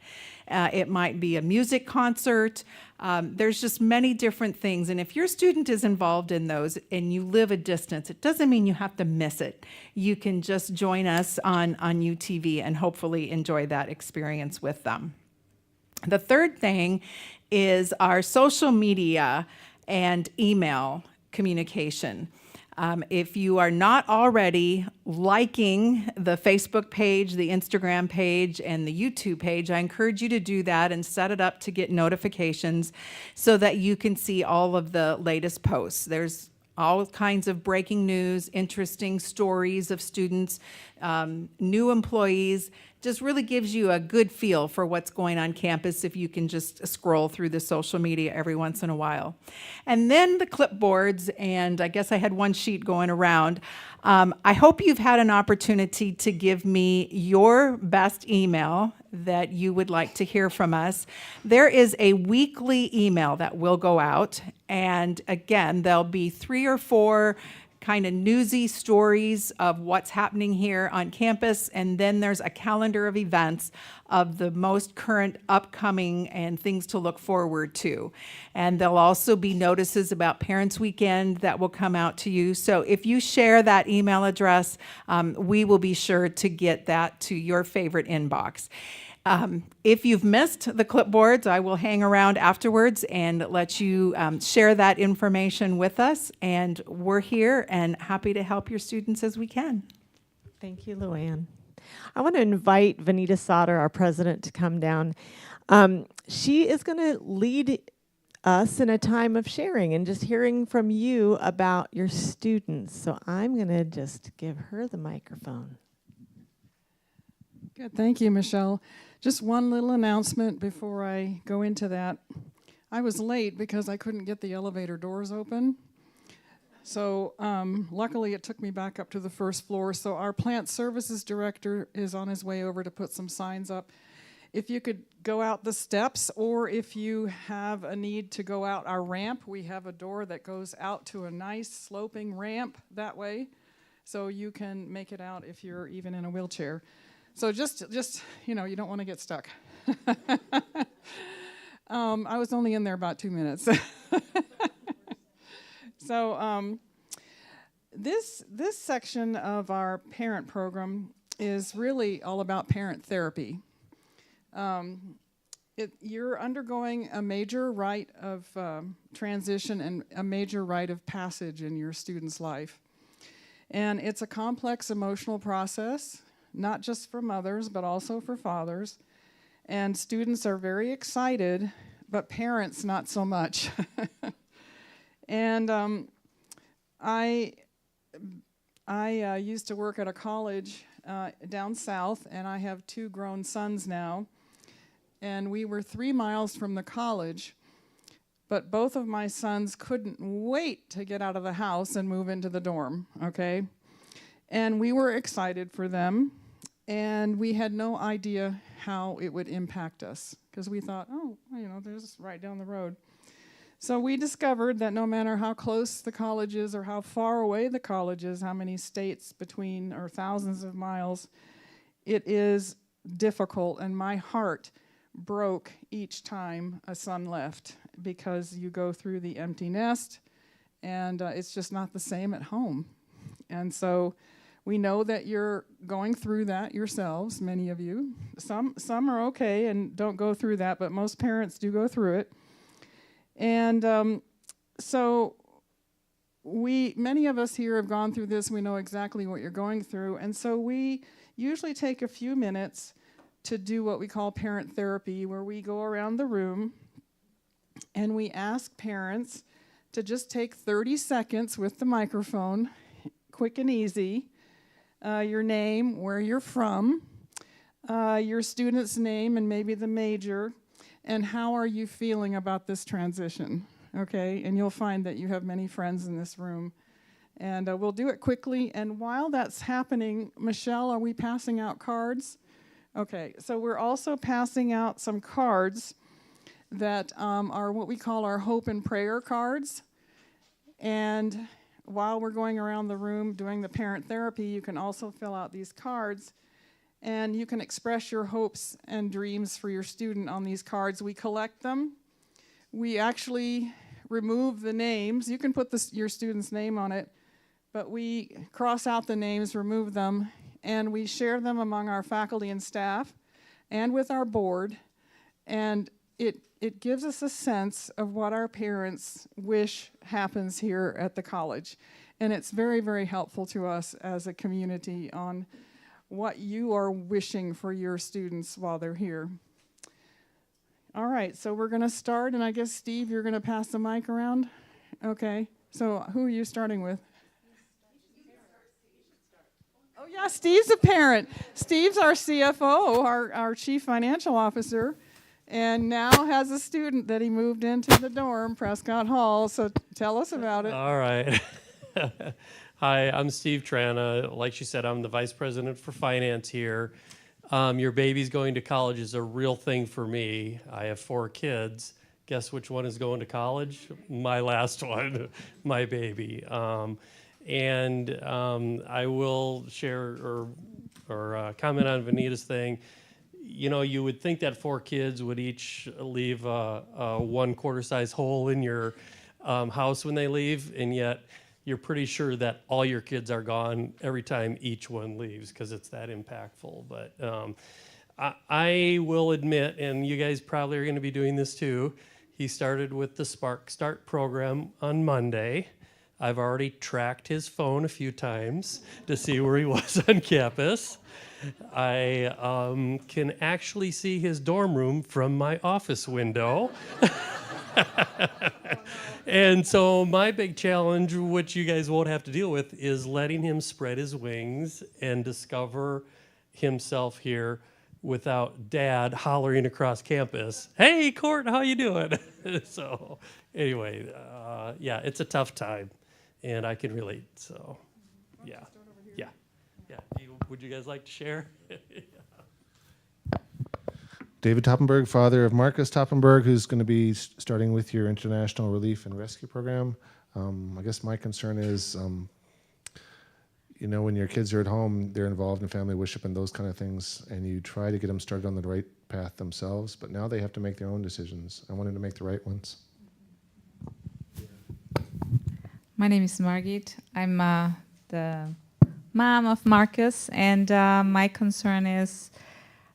It might be a music concert. There's just many different things, and if your student is involved in those and you live a distance, it doesn't mean you have to miss it. You can just join us on UTV and hopefully enjoy that experience with them. The third thing is our social media and email communication. If you are not already liking the Facebook page, the Instagram page, and the YouTube page, I encourage you to do that and set it up to get notifications so that you can see all of the latest posts. There's all kinds of breaking news, interesting stories of students, new employees. Just really gives you a good feel for what's going on campus if you can just scroll through the social media every once in a while. And then the clipboards, and I guess I had one sheet going around. I hope you've had an opportunity to give me your best email that you would like to hear from us. There is a weekly email that will go out, and again, there'll be 3 or 4 kind of newsy stories of what's happening here on campus, and then there's a calendar of events of the most current upcoming and things to look forward to. And there'll also be notices about Parents Weekend that will come out to you. So if you share that email address, we will be sure to get that to your favorite inbox. If you've missed the clipboards, I will hang around afterwards and let you share that information with us. And we're here and happy to help your students as we can. Thank you, Luann. I want to invite Vanita Sauter, our president, to come down. She is going to lead us in a time of sharing and just hearing from you about your students. So I'm going to just give her the microphone. Good, thank you, Michelle. Just one little announcement before I go into that. I was late because I couldn't get the elevator doors open. So luckily it took me back up to the first floor. So our plant services director is on his way over to put some signs up. If you could go out the steps, or if you have a need to go out our ramp, we have a door that goes out to a nice sloping ramp that way. So you can make it out if you're even in a wheelchair. So just you don't want to get stuck. I was only in there about 2 minutes. So this section of our parent program is really all about parent therapy. You're undergoing a major rite of transition and a major rite of passage in your student's life. And it's a complex emotional process, not just for mothers, but also for fathers. And students are very excited, but parents not so much. And I used to work at a college down south, and I have 2 grown sons now. And we were 3 miles from the college, but both of my sons couldn't wait to get out of the house and move into the dorm, okay? And we were excited for them. And we had no idea how it would impact us, because we thought, there's right down the road. So we discovered that no matter how close the college is or how far away the college is, how many states between or thousands of miles, it is difficult. And my heart broke each time a son left, because you go through the empty nest, and it's just not the same at home. And so we know that you're going through that yourselves, many of you. Some are okay and don't go through that, but most parents do go through it. And so many of us here have gone through this. We know exactly what you're going through. And so we usually take a few minutes to do what we call parent therapy, where we go around the room and we ask parents to just take 30 seconds with the microphone, quick and easy. Your name, where you're from, your student's name and maybe the major, and how are you feeling about this transition, okay? And you'll find that you have many friends in this room. And we'll do it quickly. And while that's happening, Michelle, are we passing out cards? Okay, so we're also passing out some cards that are what we call our hope and prayer cards. And while we're going around the room doing the parent therapy, you can also fill out these cards, and you can express your hopes and dreams for your student on these cards. We collect them. We actually remove the names. You can put your student's name on it, but we cross out the names, remove them, and we share them among our faculty and staff and with our board. And it gives us a sense of what our parents wish happens here at the college. And it's very, very helpful to us as a community on what you are wishing for your students while they're here. All right, so we're going to start, and I guess, Steve, you're going to pass the mic around? Okay, So who are you starting with? Oh, yeah, Steve's a parent. Steve's our CFO, our Chief Financial Officer, and now has a student that he moved into the dorm, Prescott Hall. So tell us about it. All right. Hi, I'm Steve Trana. Like she said, I'm the Vice President for Finance here. Your baby's going to college is a real thing for me. I have 4 kids. Guess which one is going to college? My last one, my baby. I will share or comment on Vanita's thing. You know, you would think that 4 kids would each leave a 1/4 size hole in your house when they leave, and yet you're pretty sure that all your kids are gone every time each one leaves because it's that impactful. But I will admit, and you guys probably are going to be doing this too, he started with the Spark Start program on Monday. I've already tracked his phone a few times to see where he was on campus. I can actually see his dorm room from my office window. And so my big challenge, which you guys won't have to deal with, is letting him spread his wings and discover himself here without Dad hollering across campus, "Hey, Court, how you doing?" So anyway, yeah, it's a tough time, and I can relate. So, yeah. Would you guys like to share? David Toppenberg, father of Marcus Toppenberg, who's going to be starting with your International Relief and Rescue Program. I guess my concern is, you know, when your kids are at home, they're involved in family worship and those kind of things, and you try to get them started on the right path themselves, but now they have to make their own decisions. I want them to make the right ones. My name is Margit. I'm the mom of Marcus, and my concern is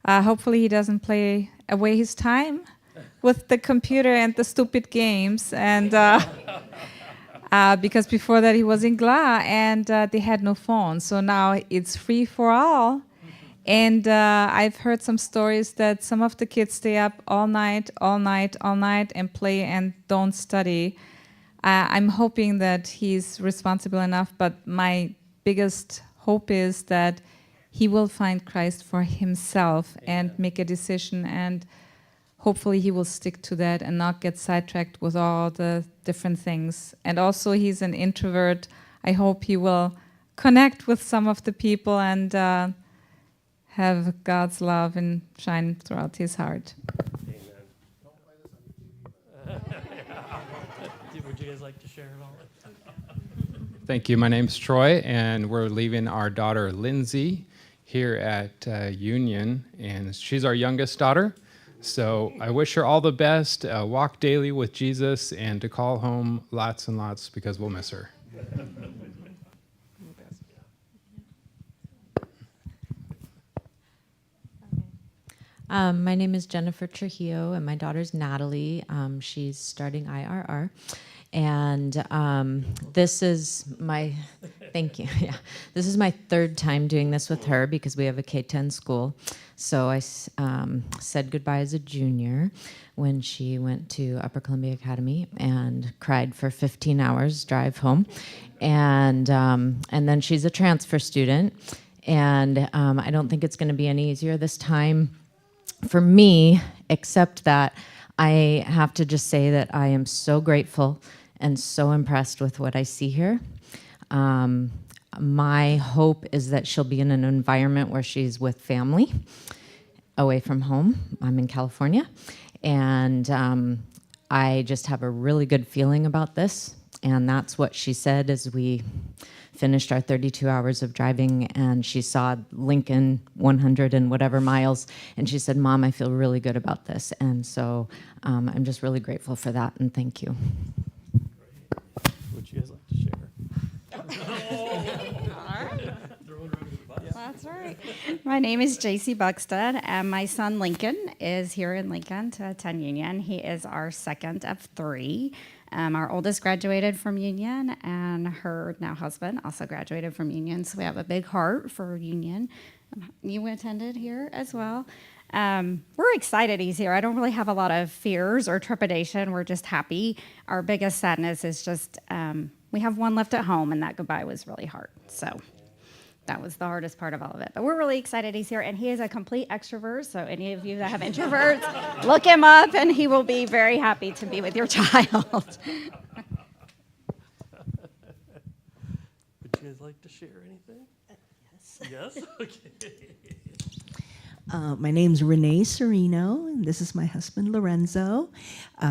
hopefully he doesn't play away his time with the computer and the stupid games. And because before that he was in GLA and they had no phone. So now it's free for all. And I've heard some stories that some of the kids stay up all night and play and don't study. I'm hoping that he's responsible enough, but my biggest hope is that he will find Christ for himself and make a decision, and hopefully he will stick to that and not get sidetracked with all the different things. And also, he's an introvert. I hope he will connect with some of the people and have God's love and shine throughout his heart. Amen. Would you guys like to share it all? Thank you. My name's Troy, and we're leaving our daughter Lindsay here at Union, and she's our youngest daughter. So I wish her all the best, walk daily with Jesus, and to call home lots and lots because we'll miss her. My name is Jennifer Trujillo, and my daughter's Natalie. She's starting IRR. And this is my, thank you, yeah. This is my 3rd time doing this with her because we have a K-10 school. So I said goodbye as a junior when she went to Upper Columbia Academy and cried for 15 hours drive home. And then she's a transfer student. And I don't think it's going to be any easier this time for me, except that I have to just say that I am so grateful and so impressed with what I see here. My hope is that she'll be in an environment where she's with family, away from home. I'm in California. And I just have a really good feeling about this. And that's what she said as we finished our 32 hours of driving, and she saw Lincoln 100 and whatever miles, and she said, "Mom, I feel really good about this." And so I'm just really grateful for that, and thank you. Would you guys like to share? That's right. My name is JC Buxton, and my son Lincoln is here in Lincoln to attend Union. He is our 2nd of 3. Our oldest graduated from Union, and her now husband also graduated from Union, so we have a big heart for Union. You attended here as well. We're excited he's here. I don't really have a lot of fears or trepidation. We're just happy. Our biggest sadness is just we have one left at home, and that goodbye was really hard. So that was the hardest part of all of it. But we're really excited he's here, and he is a complete extrovert. So any of you that have introverts, look him up, and he will be very happy to be with your child. Would you guys like to share anything? Yes. Yes? Okay. My name's Renee Serino, and this is my husband, Lorenzo.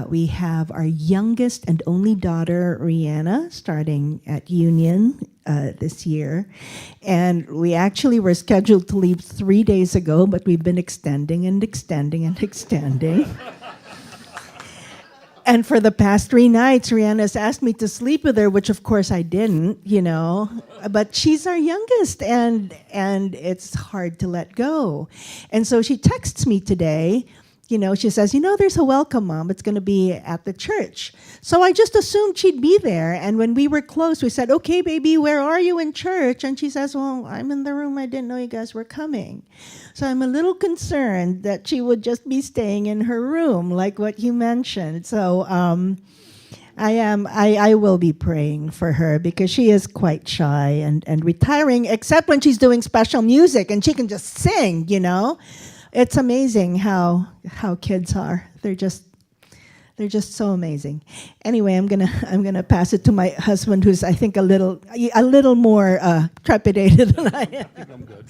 We have our youngest and only daughter, Rihanna, starting at Union this year. And we actually were scheduled to leave 3 days ago, but we've been extending and extending and extending. And for the past 3 nights, Rihanna's asked me to sleep with her, which of course I didn't, you know. But she's our youngest, and it's hard to let go. And so she texts me today, you know, she says, you know, there's a welcome, Mom. It's going to be at the church. So I just assumed she'd be there. And when we were close, we said, okay, baby, where are you in church? And she says, well, I'm in the room. I didn't know you guys were coming. So I'm a little concerned that she would just be staying in her room, like what you mentioned. So I will be praying for her because she is quite shy and retiring, except when she's doing special music and she can just sing, you know. It's amazing how kids are. They're just so amazing. Anyway, I'm gonna pass it to my husband, who's I think a little more trepidated than I am. I think I'm good.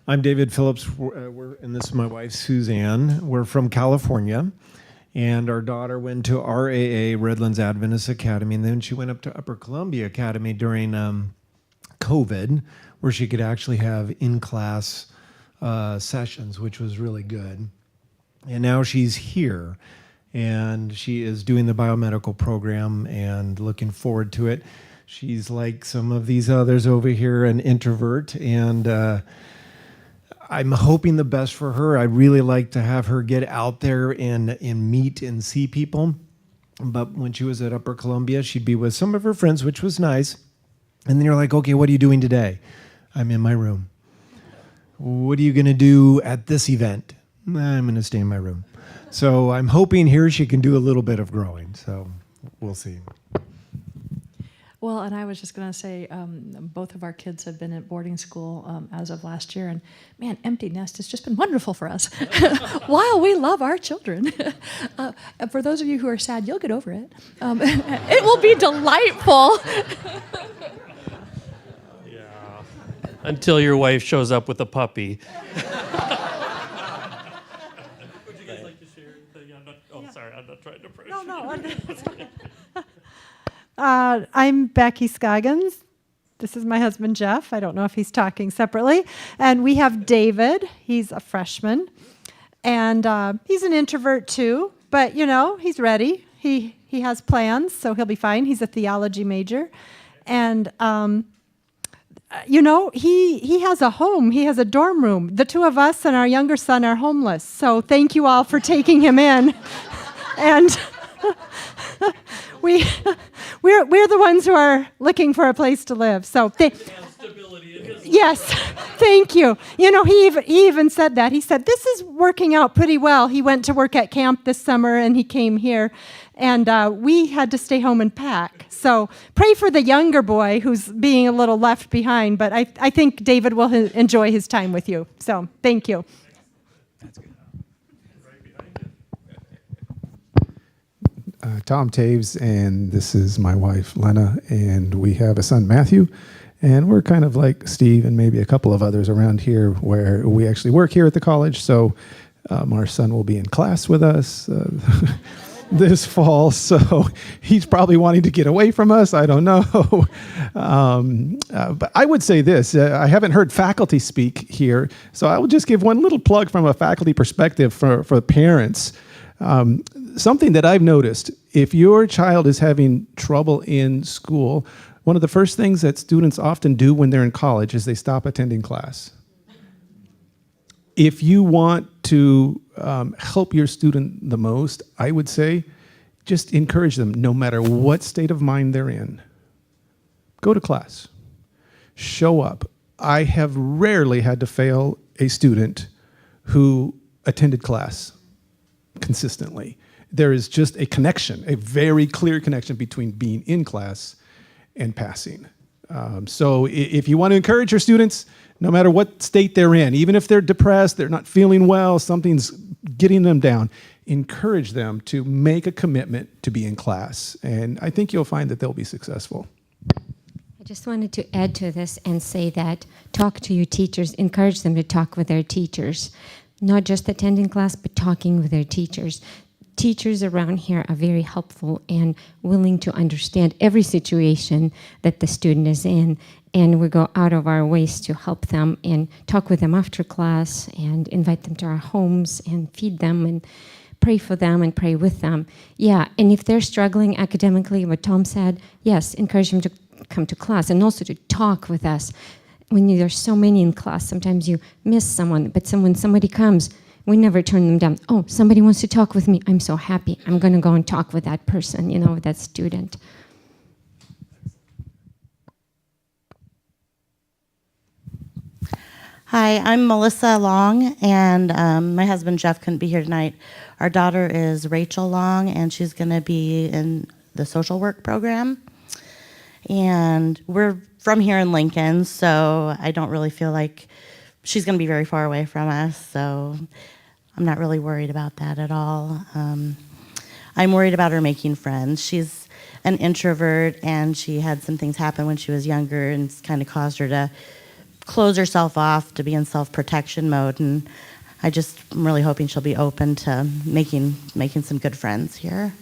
I'm David Phillips, and this is my wife, Suzanne. We're from California, and our daughter went to RAA, Redlands Adventist Academy, and then she went up to Upper Columbia Academy during COVID, where she could actually have in-class sessions, which was really good. And now she's here, and she is doing the biomedical program and looking forward to it. She's like some of these others over here, an introvert, and I'm hoping the best for her. I'd really like to have her get out there and meet and see people. But when she was at Upper Columbia, she'd be with some of her friends, which was nice. And then you're like, okay, what are you doing today? I'm in my room. What are you going to do at this event? I'm going to stay in my room. So I'm hoping here she can do a little bit of growing. So we'll see. Well, and I was just going to say, both of our kids have been at boarding school as of last year, and man, empty nest has just been wonderful for us. While we love our children, for those of you who are sad, you'll get over it. It will be delightful. Yeah. Until your wife shows up with a puppy. Would you guys like to share anything? Sorry, I'm not trying to pressure. No. I'm Becky Scoggins. This is my husband, Jeff. I don't know if he's talking separately. And we have David. He's a freshman. And he's an introvert, too. But, you know, he's ready. He has plans, so he'll be fine. He's a theology major. And, you know, he has a home. He has a dorm room. The two of us and our younger son are homeless. So thank you all for taking him in. And we're the ones who are looking for a place to live. So yes, thank you. You know, he even said that. He said, this is working out pretty well. He went to work at camp this summer and he came here. And we had to stay home and pack. So pray for the younger boy who's being a little left behind. But I think David will enjoy his time with you. So thank you. That's good. Tom Taves, and this is my wife, Lena, and we have a son, Matthew, and we're kind of like Steve and maybe a couple of others around here where we actually work here at the college, so our son will be in class with us this fall, so he's probably wanting to get away from us, I don't know. But I would say this, I haven't heard faculty speak here, so I will just give one little plug from a faculty perspective for parents. Something that I've noticed, if your child is having trouble in school, one of the first things that students often do when they're in college is they stop attending class. If you want to help your student the most, I would say just encourage them, no matter what state of mind they're in. Go to class. Show up. I have rarely had to fail a student who attended class consistently. There is just a connection, a very clear connection between being in class and passing. So if you want to encourage your students, no matter what state they're in, even if they're depressed, they're not feeling well, something's getting them down, encourage them to make a commitment to be in class. And I think you'll find that they'll be successful. I just wanted to add to this and say that talk to your teachers, encourage them to talk with their teachers, not just attending class, but talking with their teachers. Teachers around here are very helpful and willing to understand every situation that the student is in, and we go out of our ways to help them and talk with them after class and invite them to our homes and feed them and pray for them and pray with them. Yeah, and if they're struggling academically, what Tom said, yes, encourage them to come to class and also to talk with us. When there's so many in class, sometimes you miss someone, but when somebody comes, we never turn them down. Oh, somebody wants to talk with me. I'm so happy. I'm going to go and talk with that person, with that student. Hi, I'm Melissa Long, and my husband Jeff couldn't be here tonight. Our daughter is Rachel Long, and she's going to be in the social work program. And we're from here in Lincoln, so I don't really feel like she's going to be very far away from us, so I'm not really worried about that at all. I'm worried about her making friends. She's an introvert, and she had some things happen when she was younger, and it's kind of caused her to close herself off, to be in self-protection mode, and I'm really hoping she'll be open to making some good friends here.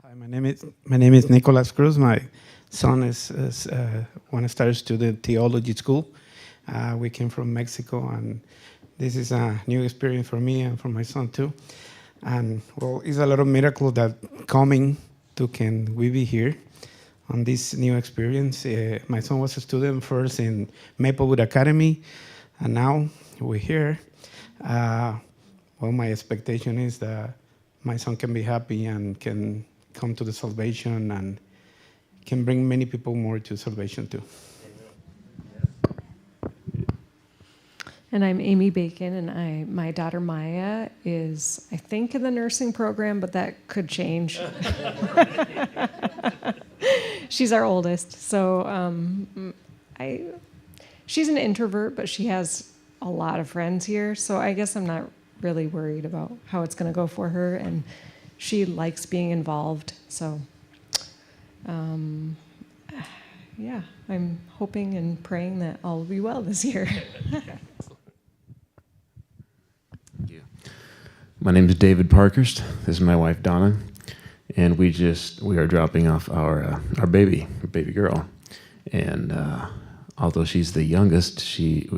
Hi, my name is Nicolas Cruz. My son is want to start a student theology school. We came from Mexico, and this is a new experience for me and for my son too. And well, it's a lot of miracle that coming to can we be here on this new experience. My son was a student first in Maplewood Academy, and now we're here. Well, my expectation is that my son can be happy and can come to the salvation and can bring many people more to salvation too. And I'm Amy Bacon, and my daughter Maya is, I think, in the nursing program, but that could change. She's our oldest, so she's an introvert, but she has a lot of friends here, so I guess I'm not really worried about how it's going to go for her, and she likes being involved, so yeah, I'm hoping and praying that all will be well this year. My name is David Parkhurst. This is my wife Donna, and we are dropping off our baby girl. And although she's the youngest, she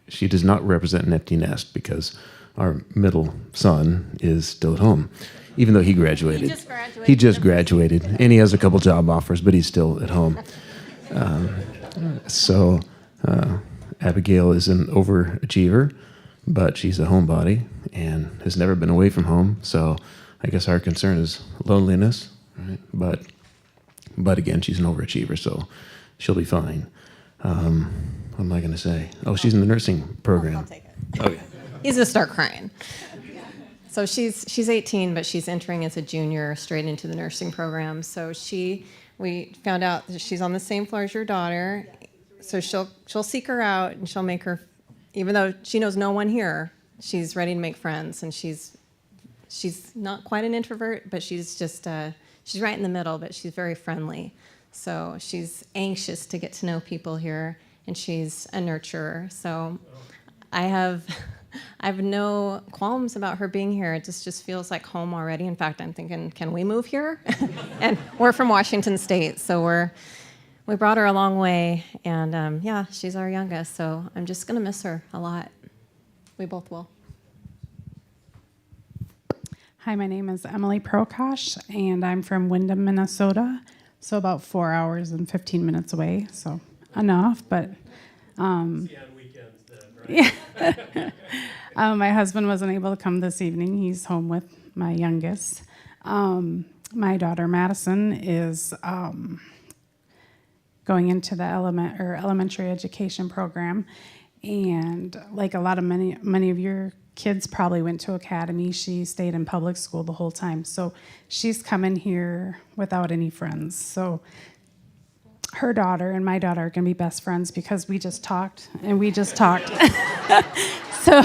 does not represent an empty nest because our middle son is still at home, even though he graduated. He just graduated, and he has a couple job offers, but he's still at home. So Abigail is an overachiever, but she's a homebody and has never been away from home. So I guess our concern is loneliness, right? But again, she's an overachiever, so she'll be fine. What am I going to say? Oh, she's in the nursing program. I'll take it. Okay. He's going to start crying. So she's 18, but she's entering as a junior straight into the nursing program. So we found out that she's on the same floor as your daughter. So she'll seek her out, and she'll make her, even though she knows no one here, she's ready to make friends. And she's not quite an introvert, but she's just she's right in the middle, but she's very friendly. So she's anxious to get to know people here, and she's a nurturer. So I have no qualms about her being here. It just feels like home already. In fact, I'm thinking, can we move here? And we're from Washington State, so we brought her a long way. And yeah, she's our youngest, so I'm just going to miss her a lot. We both will. Hi, my name is Emily Prokosh, and I'm from Windham, Minnesota. So about 4 hours and 15 minutes away, so enough, but my husband wasn't able to come this evening. He's home with my youngest. My daughter Madison is going into the elementary education program, and like a lot of many of your kids probably went to academy. She stayed in public school the whole time, so she's coming here without any friends. So her daughter and my daughter are going to be best friends because we just talked and we just talked. So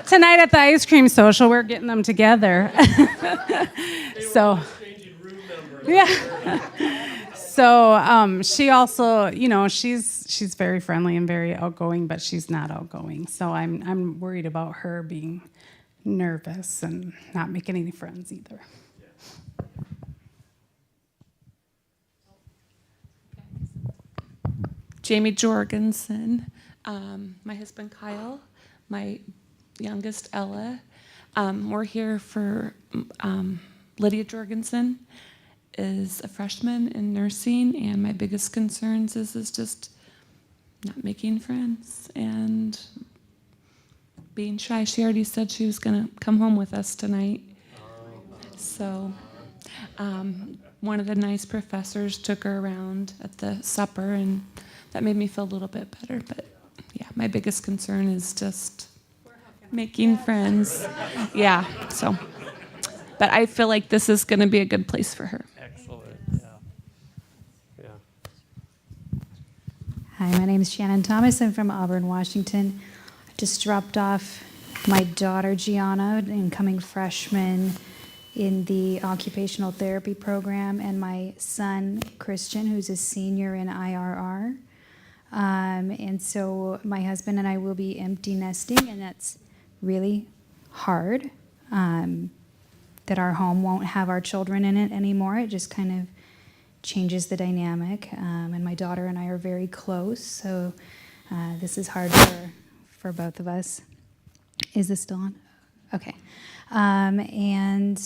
tonight at the ice cream social, we're getting them together. So yeah. So she also, you know, she's very friendly and very outgoing, but she's not outgoing. So I'm worried about her being nervous and not making any friends either. Jamie Jorgensen, my husband Kyle, my youngest Ella. We're here for Lydia Jorgensen is a freshman in nursing, and my biggest concerns is just not making friends and being shy. She already said she was gonna come home with us tonight. So one of the nice professors took her around at the supper, and that made me feel a little bit better. But yeah, my biggest concern is just making friends. Yeah, so. But I feel like this is going to be a good place for her. Excellent. Yeah. Hi, my name is Shannon Thomas. I'm from Auburn, Washington. I just dropped off my daughter Gianna, incoming freshman in the occupational therapy program, and my son Christian, who's a senior in IRR. And so my husband and I will be empty nesting, and that's really hard. That our home won't have our children in it anymore. It just kind of changes the dynamic. And my daughter and I are very close, so this is hard for both of us. Is this still on? Okay. And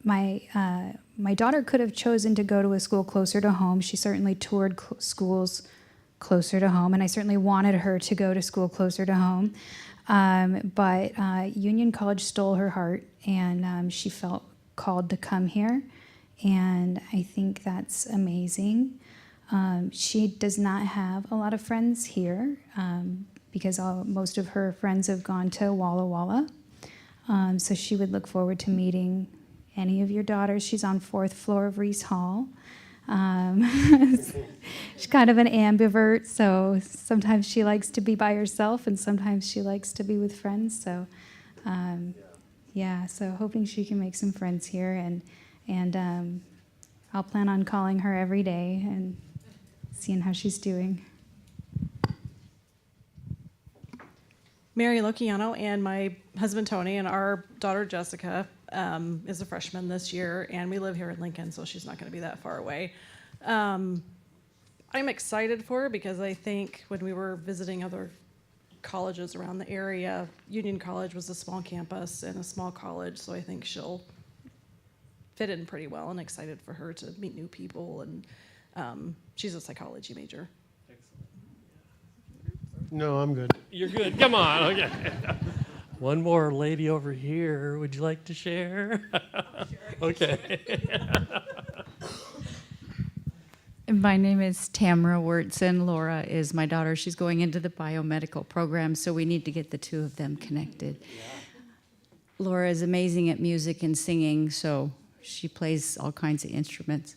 my daughter could have chosen to go to a school closer to home. She certainly toured schools closer to home, and I certainly wanted her to go to school closer to home. But Union College stole her heart, and she felt called to come here, and I think that's amazing. She does not have a lot of friends here because most of her friends have gone to Walla Walla. So she would look forward to meeting any of your daughters. She's on 4th floor of Reese Hall. She's kind of an ambivert, so sometimes she likes to be by herself and sometimes she likes to be with friends. So yeah, so hoping she can make some friends here, and I'll plan on calling her every day and seeing how she's doing. Mary Lociano and my husband Tony and our daughter Jessica is a freshman this year, and we live here in Lincoln, so she's not going to be that far away. I'm excited for her because I think when we were visiting other colleges around the area, Union College was a small campus and a small college, so I think she'll fit in pretty well, and excited for her to meet new people, and she's a psychology major. No, I'm good. You're good. Come on. Okay. One more lady over here. Would you like to share? Okay. My name is Tamara Wurtzen. Laura is my daughter. She's going into the biomedical program, so we need to get the two of them connected. Yeah. Laura is amazing at music and singing, so she plays all kinds of instruments.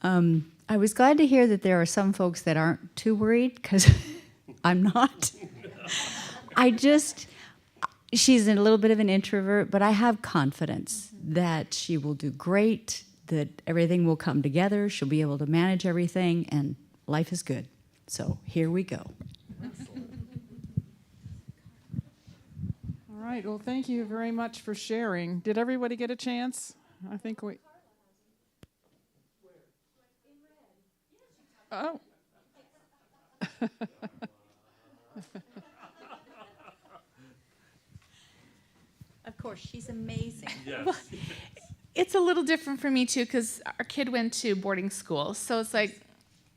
I was glad to hear that there are some folks that aren't too worried, because I'm not. She's a little bit of an introvert, but I have confidence that she will do great, that everything will come together, she'll be able to manage everything, and life is good. So here we go. All right, well, thank you very much for sharing. Did everybody get a chance? I think we... Oh. Of course, she's amazing. Yes. Well, it's a little different for me too, because our kid went to boarding school, so it's like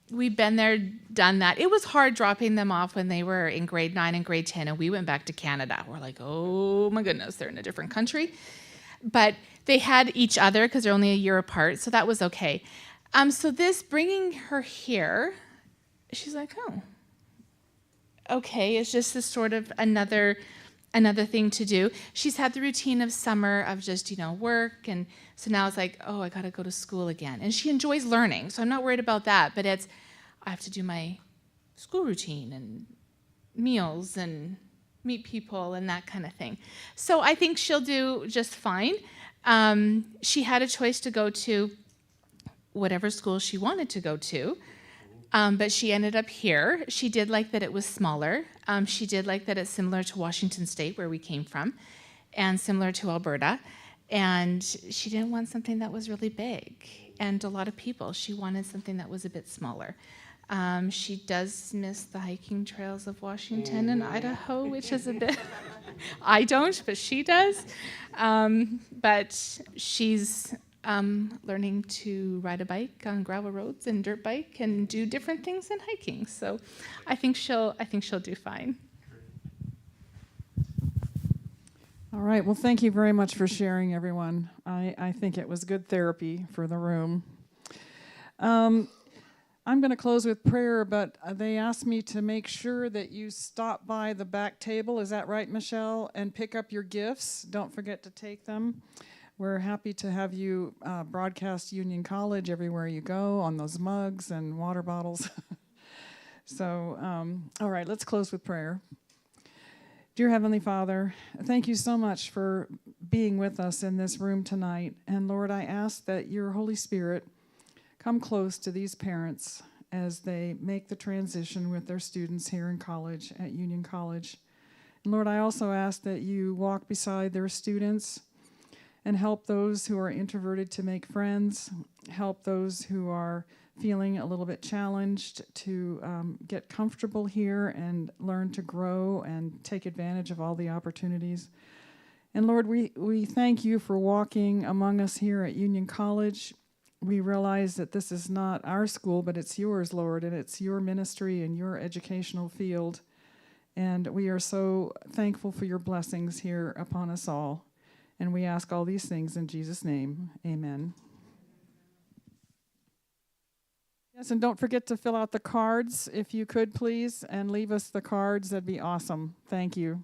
we've been there, done that. It was hard dropping them off when they were in grade 9 and grade 10, and we went back to Canada. We're like, oh my goodness, they're in a different country. but they had each other because they're only a year apart, so that was okay. So this bringing her here, she's like, oh, okay, it's just this sort of another thing to do. She's had the routine of summer of just, work, and so now it's like, oh, I got to go to school again. And she enjoys learning, so I'm not worried about that, but I have to do my school routine and meals and meet people and that kind of thing. So I think she'll do just fine. She had a choice to go to whatever school she wanted to go to. But she ended up here. She did like that it was smaller. She did like that it's similar to Washington State, where we came from, and similar to Alberta. And she didn't want something that was really big. And a lot of people, she wanted something that was a bit smaller. She does miss the hiking trails of Washington and Idaho, which is a bit, I don't, but she does. But she's learning to ride a bike on gravel roads and dirt bike and do different things than hiking. So I think she'll do fine. All right. Well, thank you very much for sharing, everyone. I think it was good therapy for the room. I'm going to close with prayer, but they asked me to make sure that you stop by the back table. Is that right, Michelle? And pick up your gifts. Don't forget to take them. We're happy to have you broadcast Union College everywhere you go on those mugs and water bottles. So, all right, let's close with prayer. Dear Heavenly Father, thank you so much for being with us in this room tonight. And Lord, I ask that your Holy Spirit come close to these parents as they make the transition with their students here in college at Union College. And Lord, I also ask that you walk beside their students and help those who are introverted to make friends, help those who are feeling a little bit challenged to get comfortable here and learn to grow and take advantage of all the opportunities. And Lord, we thank you for walking among us here at Union College. We realize that this is not our school, but it's yours, Lord, and it's your ministry and your educational field. And we are so thankful for your blessings here upon us all. And we ask all these things in Jesus' name. Amen. Yes, and don't forget to fill out the cards if you could, please, and leave us the cards. That'd be awesome. Thank you.